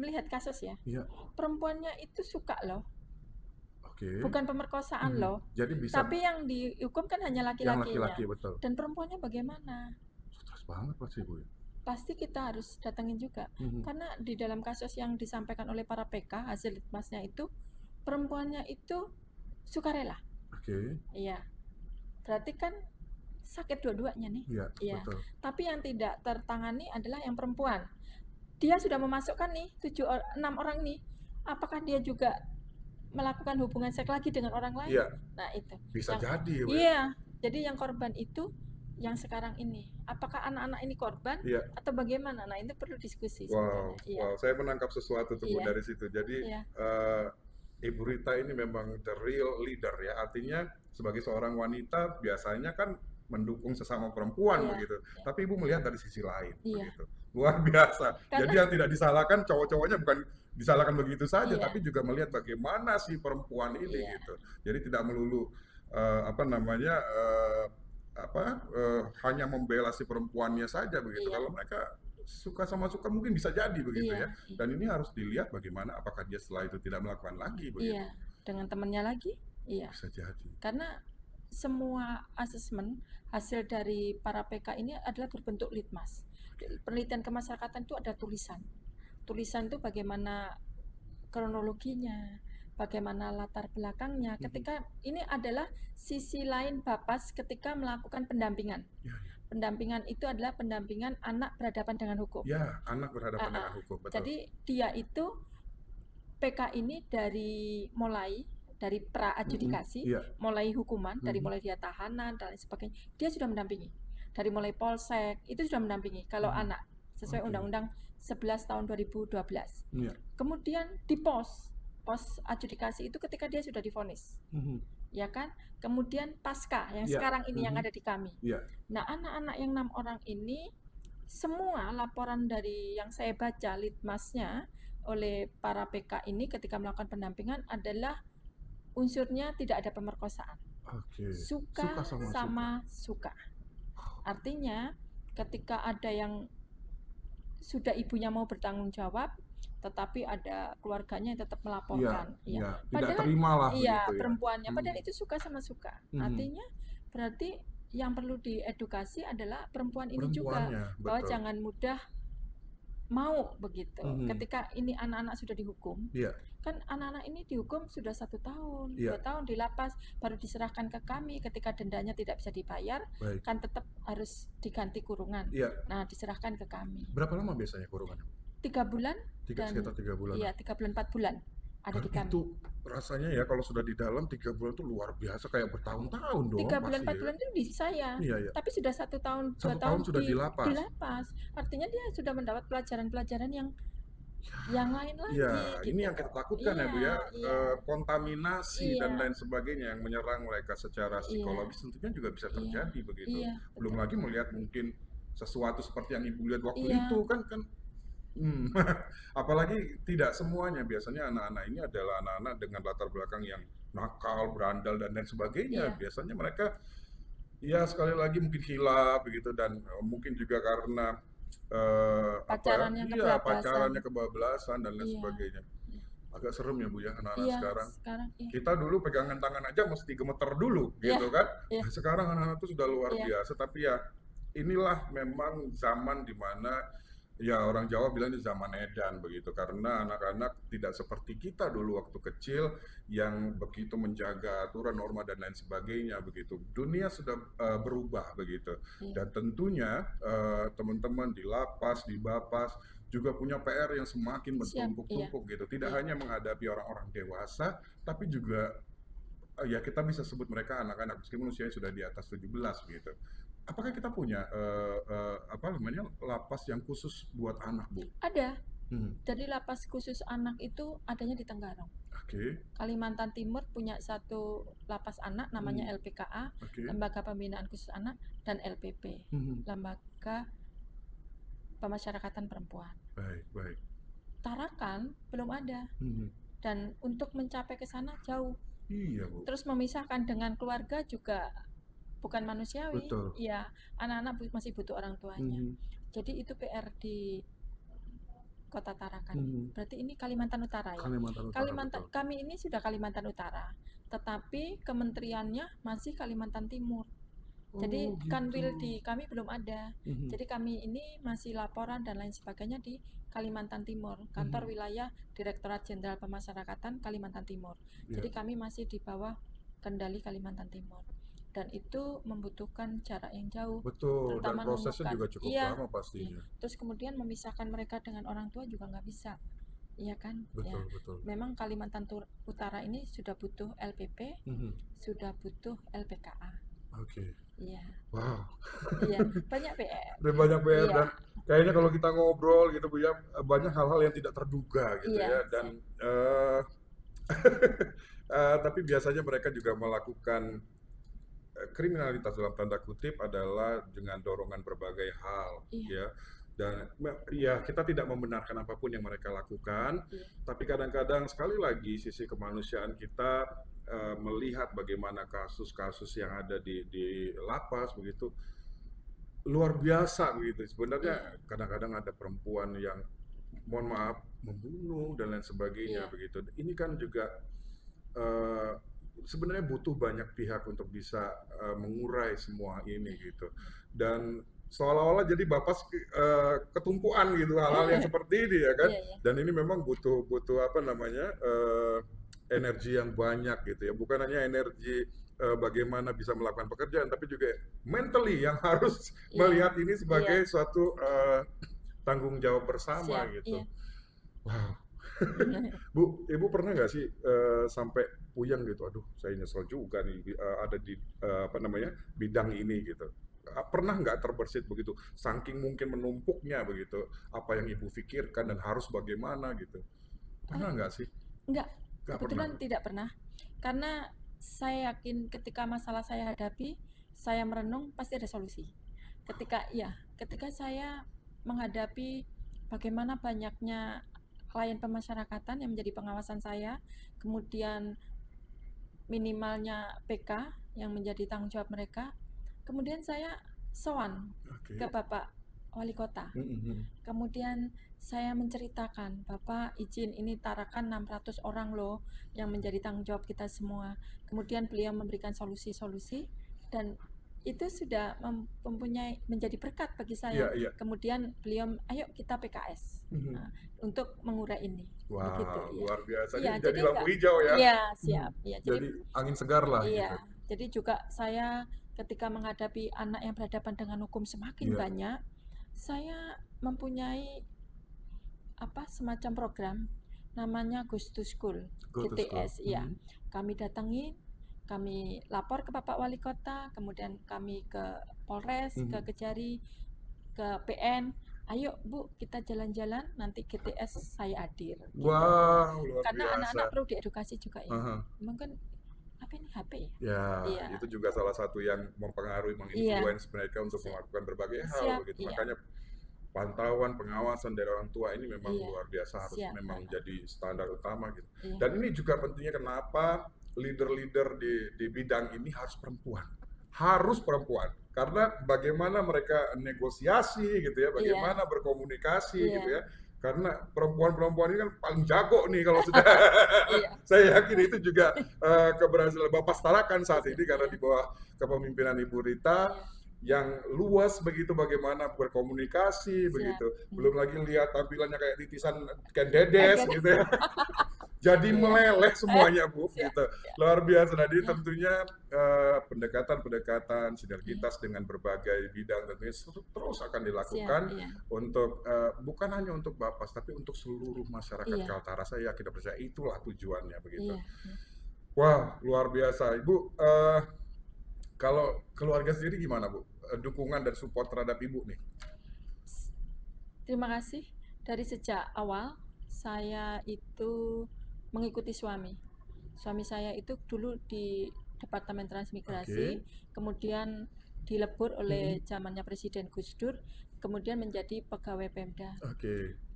melihat kasus ya, Iya, perempuannya itu suka loh, oke. bukan pemerkosaan loh. Jadi bisa Tapi yang dihukum kan hanya yang laki-lakinya. laki-laki, betul. Dan perempuannya bagaimana? Stres banget pasti, Bu. Pasti kita harus datangin juga. Karena di dalam kasus yang disampaikan oleh para PK, hasil litmasnya itu, perempuannya itu sukarela. Oke. Iya. Berarti kan sakit dua-duanya nih. Iya, betul. Tapi yang tidak tertangani adalah yang perempuan. Dia sudah memasukkan nih 6 orang nih. Apakah dia juga melakukan hubungan seks lagi dengan orang lain? Iya. Nah, itu. Bisa jadi ya, Bu. Iya. Jadi yang korban itu yang sekarang ini. Apakah anak-anak ini korban atau bagaimana? Nah, itu perlu diskusi Wow, sebenarnya. Iya. wow, saya menangkap sesuatu tuh Bu dari situ. Jadi Ibu Rita ini memang the real leader ya. Artinya sebagai seorang wanita biasanya kan mendukung sesama perempuan begitu. Tapi Ibu melihat dari sisi lain begitu. Luar biasa. Jadi yang tidak disalahkan cowok-cowoknya bukan disalahkan begitu saja, tapi juga melihat bagaimana si perempuan ini gitu. Jadi tidak melulu hanya membela si perempuannya saja begitu. Kalau mereka suka sama suka mungkin bisa jadi begitu ya. Dan ini harus dilihat bagaimana apakah dia setelah itu tidak melakukan lagi begitu. Iya, dengan temannya lagi. Iya. Bisa jadi. Karena semua asesmen hasil dari para PK ini adalah berbentuk litmas. Penelitian kemasyarakatan itu ada tulisan. Tulisan itu bagaimana kronologinya, bagaimana latar belakangnya. Ketika ini adalah sisi lain Bapas ketika melakukan pendampingan. Pendampingan itu adalah pendampingan anak berhadapan dengan hukum. Ya, anak berhadapan dengan hukum, betul. Jadi dia itu PK ini dari pra adjudikasi, mulai hukuman, dari mulai dia tahanan dan lain sebagainya, dia sudah mendampingi. Dari mulai polsek itu sudah mendampingi. Kalau anak sesuai Undang-Undang 11 tahun 2012. Kemudian di pos adjudikasi itu ketika dia sudah divonis, ya kan? Kemudian pasca yang sekarang ini yang ada di kami. Nah, anak-anak yang 6 orang ini semua laporan dari yang saya baca litmasnya oleh para PK ini ketika melakukan pendampingan adalah unsurnya tidak ada pemerkosaan. Suka sama suka. Artinya ketika ada yang sudah ibunya mau bertanggung jawab, tetapi ada keluarganya yang tetap melaporkan. Tidak terima lah. Perempuannya. Padahal itu suka sama suka. Artinya berarti yang perlu diedukasi adalah perempuan ini juga, bahwa jangan mudah mau begitu. Ketika ini anak-anak sudah dihukum, kan anak-anak ini dihukum sudah 1 tahun, 2 tahun di lapas, baru diserahkan ke kami. Ketika dendanya tidak bisa dibayar, kan tetap harus diganti kurungan. Nah, diserahkan ke kami. Berapa lama biasanya kurungannya? 3 bulan. Sekitar 3 bulan. Iya, 3 bulan 4 bulan ada di kami. Itu rasanya ya kalau sudah di dalam 3 bulan itu luar biasa, kayak bertahun-tahun dong. 3 bulan 4 bulan itu di saya. Tapi sudah 1 tahun 2 tahun sudah di lapas. Artinya dia sudah mendapat pelajaran-pelajaran yang lain lagi. Ini yang kita takutkan ya Bu ya. Kontaminasi dan lain sebagainya yang menyerang mereka secara psikologis tentunya juga bisa terjadi begitu. Belum lagi melihat mungkin sesuatu seperti yang Ibu lihat waktu itu kan apalagi tidak semuanya, biasanya anak-anak ini adalah anak-anak dengan latar belakang yang nakal, berandal dan lain sebagainya. Biasanya mereka sekali lagi mungkin hilaf begitu, dan mungkin juga karena pacarannya kebablasan dan lain sebagainya. Agak serem ya Bu ya anak-anak sekarang. Kita dulu pegangan tangan aja mesti gemeter dulu gitu kan. Nah, sekarang anak-anak itu sudah luar biasa, tapi ya inilah memang zaman di mana orang Jawa bilang ini zaman edan begitu, karena anak-anak tidak seperti kita dulu waktu kecil yang begitu menjaga aturan, norma dan lain sebagainya begitu. Dunia sudah berubah begitu. Dan tentunya teman-teman di lapas, di Bapas juga punya PR yang semakin bertumpuk-tumpuk gitu. Tidak hanya menghadapi orang-orang dewasa, tapi juga kita bisa sebut mereka anak-anak meskipun usianya sudah di atas 17 gitu. Apakah kita punya lapas yang khusus buat anak, Bu? Ada. Jadi lapas khusus anak itu adanya di Tenggarong. Kalimantan Timur punya satu lapas anak namanya LPKA, Lembaga Pembinaan Khusus Anak, dan LPP, Lembaga Pemasyarakatan Perempuan. Baik. Tarakan belum ada. Dan untuk mencapai ke sana jauh. Iya, Bu. Terus memisahkan dengan keluarga juga bukan manusiawi. Betul. Ya, anak-anak masih butuh orang tuanya. Jadi itu PR di Kota Tarakan. Berarti ini Kalimantan Utara ya. Kalimantan kami ini sudah Kalimantan Utara, tetapi kementeriannya masih Kalimantan Timur. Jadi gitu. Kanwil di kami belum ada. Jadi kami ini masih laporan dan lain sebagainya di Kalimantan Timur, kantor wilayah Direktorat Jenderal Pemasyarakatan Kalimantan Timur. Jadi kami masih di bawah kendali Kalimantan Timur. Dan itu membutuhkan jarak yang jauh. Betul, dan prosesnya juga cukup lama pastinya. Terus kemudian memisahkan mereka dengan orang tua juga nggak bisa. Iya kan? Betul. Memang Kalimantan Utara ini sudah butuh LPP, sudah butuh LPKA. Iya. Wow. Iya, banyak PR. Banyak PR dan kayaknya kalau kita ngobrol gitu Bu ya, banyak hal-hal yang tidak terduga gitu ya. Dan tapi biasanya mereka juga melakukan kriminalitas dalam tanda kutip adalah dengan dorongan berbagai hal, ya. Dan ya kita tidak membenarkan apapun yang mereka lakukan, tapi kadang-kadang sekali lagi sisi kemanusiaan kita melihat bagaimana kasus-kasus yang ada di lapas begitu luar biasa begitu. Sebenarnya kadang-kadang ada perempuan yang mohon maaf membunuh dan lain sebagainya begitu. Ini kan juga sebenarnya butuh banyak pihak untuk bisa mengurai semua ini gitu. Dan seolah-olah jadi Bapak ketumpuan gitu hal-hal yang seperti ini ya kan. Dan ini memang butuh apa namanya energi yang banyak gitu ya. Bukan hanya energi bagaimana bisa melakukan pekerjaan, tapi juga mentally yang harus melihat ini sebagai suatu tanggung jawab bersama gitu. Wow. Bu, Ibu pernah nggak sih sampai puyeng gitu, aduh saya nyesel juga nih ada di apa namanya bidang ini gitu. Pernah nggak terbersit begitu, saking mungkin menumpuknya begitu, apa yang Ibu pikirkan dan harus bagaimana gitu. Pernah nggak sih? Enggak, kebetulan tidak pernah. Karena saya yakin ketika masalah saya hadapi, saya merenung pasti ada solusi. Ketika saya menghadapi bagaimana banyaknya klien pemasyarakatan yang menjadi pengawasan saya, kemudian minimalnya PK yang menjadi tanggung jawab mereka, kemudian saya sowan ke Bapak Wali Kota. Kemudian saya menceritakan, Bapak izin ini Tarakan 600 orang loh yang menjadi tanggung jawab kita semua. Kemudian beliau memberikan solusi-solusi dan itu sudah mempunyai menjadi berkat bagi saya. Kemudian beliau, ayo kita PKS untuk mengurai ini. Wah, begitu, luar biasa. Jadi lampu hijau ya? Iya, siap. Jadi angin segar lah. Iya, gitu. jadi juga saya ketika menghadapi anak yang berhadapan dengan hukum semakin banyak, saya mempunyai semacam program namanya Goes to School, GTS. Iya, kami datangi. Kami lapor ke Bapak Wali Kota, kemudian kami ke Polres, ke Kejari, ke PN. Ayo Bu, kita jalan-jalan, nanti GTS saya hadir. Wah, luar biasa. Karena anak-anak perlu diedukasi juga ya. Mungkin apa ini HP ya? Itu juga salah satu yang mempengaruhi, menginfluence mereka untuk melakukan berbagai hal begitu. Makanya pantauan, pengawasan dari orang tua ini memang luar biasa, harus memang jadi standar utama gitu. Dan ini juga pentingnya kenapa leader-leader di bidang ini harus perempuan, karena bagaimana mereka negosiasi gitu ya, bagaimana berkomunikasi gitu ya, karena perempuan-perempuan ini kan paling jago nih kalau sudah saya yakin itu juga keberhasilan Bapak Tarakan saat ini karena di bawah kepemimpinan Ibu Rita yang luas begitu bagaimana berkomunikasi begitu, belum lagi lihat tampilannya kayak titisan Ken Dedes gitu ya. Jadi meleleh semuanya Bu, gitu. Luar biasa. Jadi tentunya pendekatan-pendekatan sinergitas dengan berbagai bidang tentunya terus akan dilakukan untuk bukan hanya untuk Bapak, tapi untuk seluruh masyarakat Kaltara. Saya yakin dan percaya itulah tujuannya begitu. Wah, luar biasa. Ibu, kalau keluarga sendiri gimana Bu? Dukungan dan support terhadap Ibu nih? Terima kasih. Dari sejak awal saya itu mengikuti suami. Suami saya itu dulu di Departemen Transmigrasi, kemudian dilebur oleh zamannya Presiden Gus Dur, kemudian menjadi pegawai Pemda.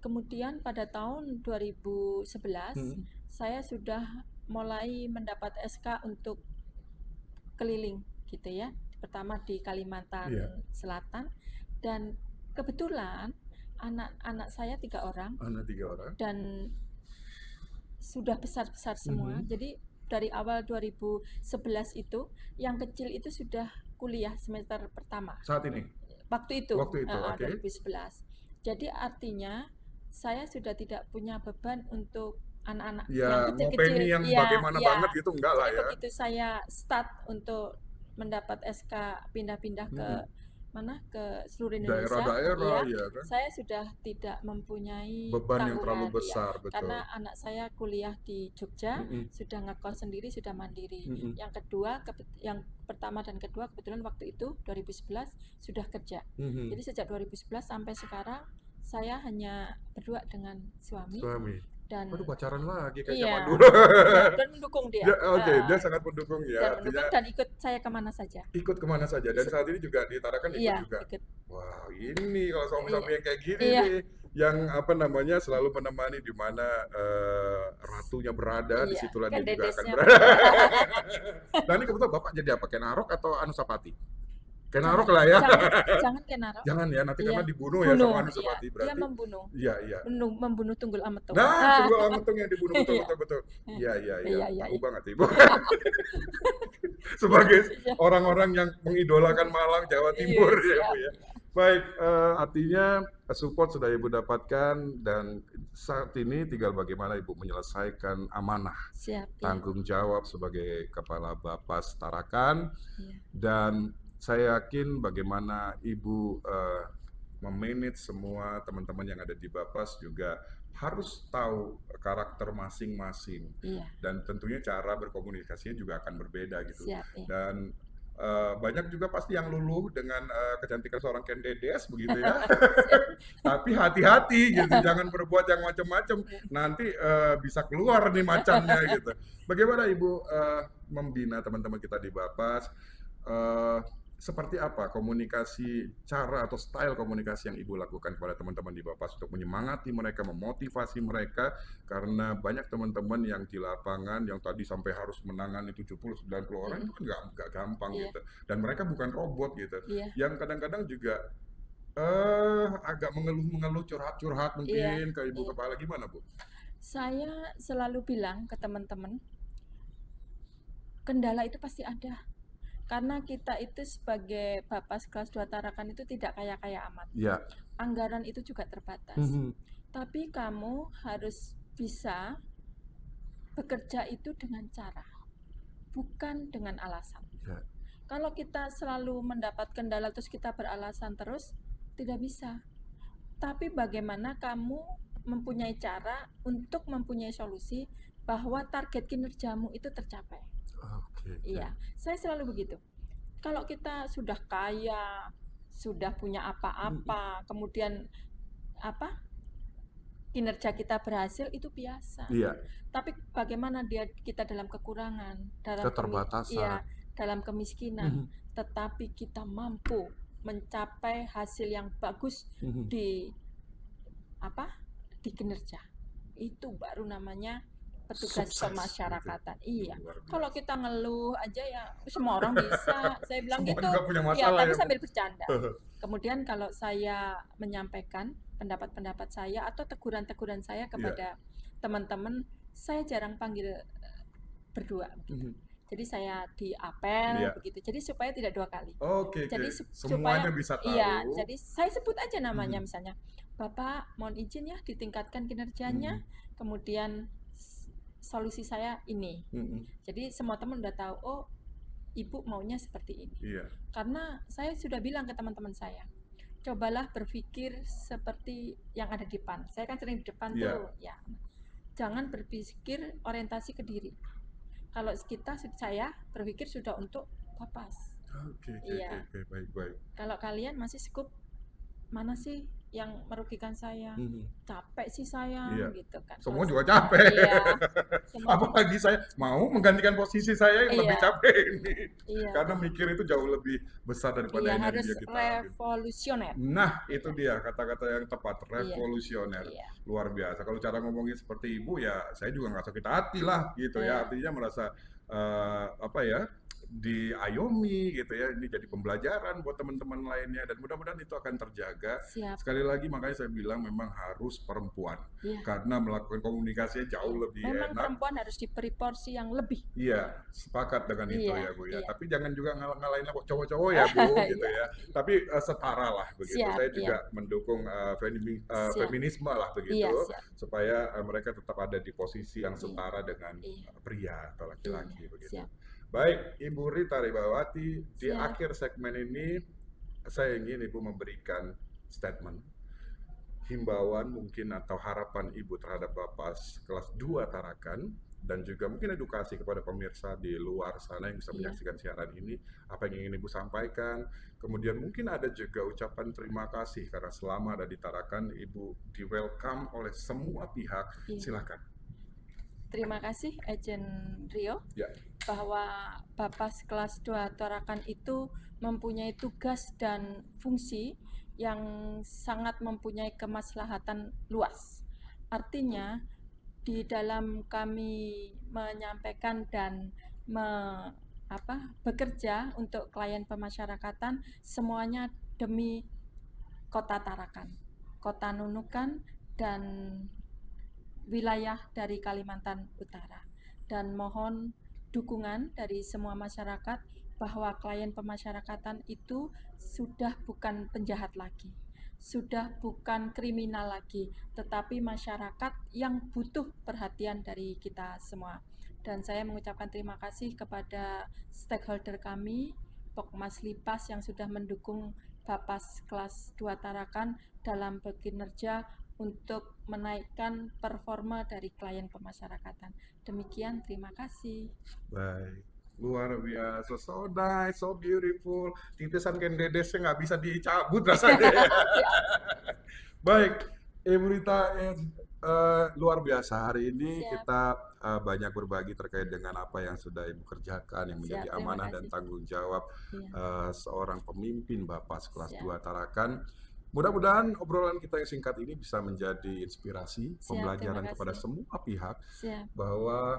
Kemudian pada tahun 2011 saya sudah mulai mendapat SK untuk keliling gitu ya. Pertama di Kalimantan Selatan, dan kebetulan anak-anak saya 3 orang. Dan sudah besar-besar semua. Jadi dari awal 2011 itu yang kecil itu sudah kuliah semester pertama. Saat ini? Waktu itu, 2011. Jadi artinya saya sudah tidak punya beban untuk anak-anak yang kecil-kecil. Yang bagaimana banget gitu enggak lah ya. Begitu saya start untuk mendapat SK pindah-pindah ke ke seluruh Indonesia, daerah-daerah kan? Saya sudah tidak mempunyai beban yang terlalu besar, betul. Karena anak saya kuliah di Jogja, sudah ngekos sendiri, sudah mandiri. Yang kedua, yang pertama dan kedua kebetulan waktu itu 2011 sudah kerja. Jadi sejak 2011 sampai sekarang saya hanya berdua dengan suami. Dan pacaran lagi kayak zaman dulu. Dan mendukung dia. Dia sangat mendukung ya. Dan ikut saya kemana saja. Dan saat ini juga di Tarakan ikut juga. Wow, ini kalau suami-suami yang kayak gini nih, yang selalu menemani di mana ratunya berada, disitulah dia juga akan berada. Nah ini kebetulan Bapak jadi apa? Kenarok atau Anusapati? Kenarok lah ya. Jangan Kenarok. Jangan ya, nanti karena dibunuh ya sama Anusapati berarti. Dia membunuh. Iya. Membunuh Tunggul Ametung. Nah, Tunggul Ametung yang dibunuh betul. Iya. Tahu banget Ibu. Sebagai orang-orang yang mengidolakan Malang, Jawa Timur ya Bu ya. Baik, artinya support sudah Ibu dapatkan dan saat ini tinggal bagaimana Ibu menyelesaikan amanah. Tanggung jawab sebagai Kepala Bapas Tarakan. Dan saya yakin bagaimana Ibu memanage semua teman-teman yang ada di Bapas juga harus tahu karakter masing-masing. Dan tentunya cara berkomunikasinya juga akan berbeda gitu. Dan banyak juga pasti yang luluh dengan kecantikan seorang Ken Dedes begitu ya. Tapi hati-hati gitu, jangan berbuat yang macam-macam. Nanti bisa keluar nih macannya gitu. Bagaimana Ibu membina teman-teman kita di Bapas? Seperti apa komunikasi, cara atau style komunikasi yang Ibu lakukan kepada teman-teman di Bapas untuk menyemangati mereka, memotivasi mereka, karena banyak teman-teman yang di lapangan yang tadi sampai harus menangani 70-90 orang itu kan nggak gampang gitu, dan mereka bukan robot gitu, yang kadang-kadang juga agak mengeluh-mengeluh, curhat-curhat mungkin ke Ibu Kepala. Gimana Bu? Saya selalu bilang ke teman-teman, kendala itu pasti ada. Karena kita itu sebagai Bapas kelas 2 Tarakan itu tidak kaya-kaya amat. Anggaran itu juga terbatas. Tapi kamu harus bisa bekerja itu dengan cara, bukan dengan alasan. Kalau kita selalu mendapat kendala terus kita beralasan terus, tidak bisa. Tapi bagaimana kamu mempunyai cara untuk mempunyai solusi bahwa target kinerjamu itu tercapai. Iya, saya selalu begitu. Kalau kita sudah kaya, sudah punya apa-apa, kemudian kinerja kita berhasil, itu biasa. Tapi bagaimana kita dalam kekurangan, dalam keterbatasan, dalam kemiskinan, tetapi kita mampu mencapai hasil yang bagus di kinerja. Itu baru namanya petugas pemasyarakatan. Kalau kita ngeluh aja ya semua orang bisa. Saya bilang gitu. Tapi sambil bercanda. Kemudian kalau saya menyampaikan pendapat-pendapat saya atau teguran-teguran saya kepada teman-teman, saya jarang panggil berdua. Jadi saya diapel begitu. Jadi supaya tidak 2 kali. Jadi semuanya bisa tahu. Jadi saya sebut aja namanya, misalnya, Bapak mohon izin ya ditingkatkan kinerjanya. Kemudian solusi saya ini. Jadi semua teman udah tahu, oh Ibu maunya seperti ini. Karena saya sudah bilang ke teman-teman saya, cobalah berpikir seperti yang ada di depan. Saya kan sering di depan tuh, ya. Jangan berpikir orientasi ke diri. Kalau saya berpikir sudah untuk Bapas. Baik. Kalau kalian masih skup mana sih yang merugikan saya. Capek sih saya, gitu kan. Semua juga capek. Iya. Apalagi saya mau menggantikan posisi saya yang lebih capek ini. Karena mikir itu jauh lebih besar daripada energi yang kita ambil. Revolusioner. Nah, itu dia kata-kata yang tepat, revolusioner. Luar biasa. Kalau cara ngomongin seperti ibu ya, saya juga nggak sakit hati lah, gitu ya. Artinya merasa diayomi gitu ya, ini jadi pembelajaran buat teman-teman lainnya dan mudah-mudahan itu akan terjaga. Sekali lagi makanya saya bilang memang harus perempuan karena melakukan komunikasinya jauh lebih memang enak. Perempuan harus diberi porsi yang lebih. Iya, sepakat dengan itu ya Bu ya. Tapi jangan juga ngalahin cowok-cowok ya Bu gitu ya. Tapi setara lah begitu. Saya juga mendukung feminisme lah begitu supaya mereka tetap ada di posisi yang setara dengan pria atau laki-laki begitu. Baik, Ibu Rita Ribawati, di akhir segmen ini saya ingin Ibu memberikan statement, himbauan mungkin atau harapan Ibu terhadap Bapak kelas 2 Tarakan dan juga mungkin edukasi kepada pemirsa di luar sana yang bisa menyaksikan siaran ini, apa yang ingin Ibu sampaikan. Kemudian mungkin ada juga ucapan terima kasih karena selama ada di Tarakan Ibu di-welcome oleh semua pihak. Silakan. Terima kasih Ejen Rio bahwa Bapas kelas 2 Tarakan itu mempunyai tugas dan fungsi yang sangat mempunyai kemaslahatan luas. Artinya di dalam kami menyampaikan dan bekerja untuk klien pemasyarakatan semuanya demi Kota Tarakan, Kota Nunukan dan wilayah dari Kalimantan Utara, dan mohon dukungan dari semua masyarakat bahwa klien pemasyarakatan itu sudah bukan penjahat lagi, sudah bukan kriminal lagi, tetapi masyarakat yang butuh perhatian dari kita semua. Dan saya mengucapkan terima kasih kepada stakeholder kami, Pokmas Lipas yang sudah mendukung Bapas kelas 2 Tarakan dalam bekinerja untuk menaikkan performa dari klien pemasyarakatan. Demikian, terima kasih. Baik, luar biasa, so nice, so beautiful. Titisan Ken Dedesnya nggak bisa dicabut rasanya. Baik, Ibu Rita, luar biasa. Hari ini kita banyak berbagi terkait dengan apa yang sudah Ibu kerjakan, yang menjadi amanah dan tanggung jawab seorang pemimpin Bapas kelas 2 Tarakan. Mudah-mudahan obrolan kita yang singkat ini bisa menjadi inspirasi, pembelajaran kepada semua pihak bahwa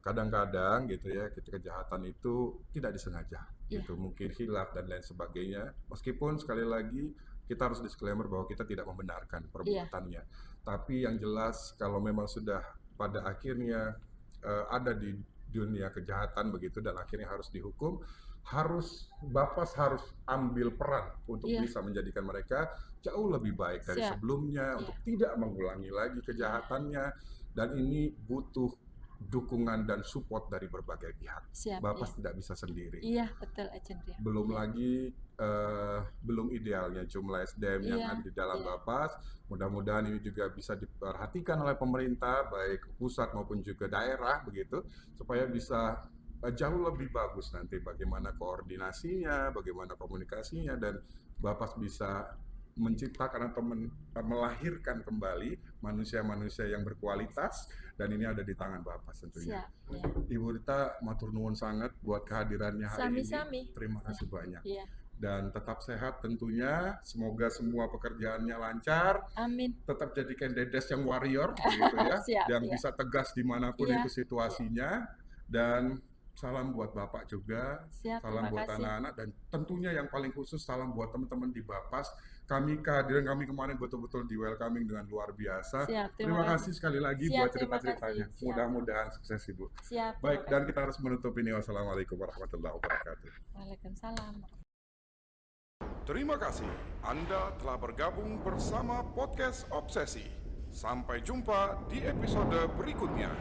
kadang-kadang gitu ya, kejahatan itu tidak disengaja, gitu, mungkin hilaf dan lain sebagainya. Meskipun sekali lagi kita harus disclaimer bahwa kita tidak membenarkan perbuatannya. Tapi yang jelas kalau memang sudah pada akhirnya ada di dunia kejahatan begitu dan akhirnya harus dihukum, Bapas harus ambil peran untuk bisa menjadikan mereka jauh lebih baik dari sebelumnya, untuk tidak mengulangi lagi kejahatannya, dan ini butuh dukungan dan support dari berbagai pihak. Bapas tidak bisa sendiri. Iya, betul Ejen Rio. Belum lagi belum idealnya jumlah SDM yang ada di dalam Bapas. Mudah-mudahan ini juga bisa diperhatikan oleh pemerintah, baik pusat maupun juga daerah begitu, supaya bisa jauh lebih bagus nanti bagaimana koordinasinya, bagaimana komunikasinya, dan Bapas bisa menciptakan atau melahirkan kembali manusia-manusia yang berkualitas, dan ini ada di tangan Bapas tentunya. Ibu Rita, matur nuwun sangat buat kehadirannya hari ini. Terima kasih banyak. Dan tetap sehat tentunya, semoga semua pekerjaannya lancar. Amin. Tetap jadikan Dedes yang warrior gitu ya, yang bisa tegas dimanapun itu situasinya. Dan salam buat Bapak juga, salam buat anak-anak, dan tentunya yang paling khusus salam buat teman-teman di Bapas. Kehadiran kami kemarin betul-betul di welcoming dengan luar biasa. Terima kasih sekali lagi buat cerita-ceritanya. Mudah-mudahan sukses Ibu. Baik, dan kita harus menutup ini. Wassalamualaikum warahmatullahi wabarakatuh. Waalaikumsalam. Terima kasih Anda telah bergabung bersama Podcast Obsesi. Sampai jumpa di episode berikutnya.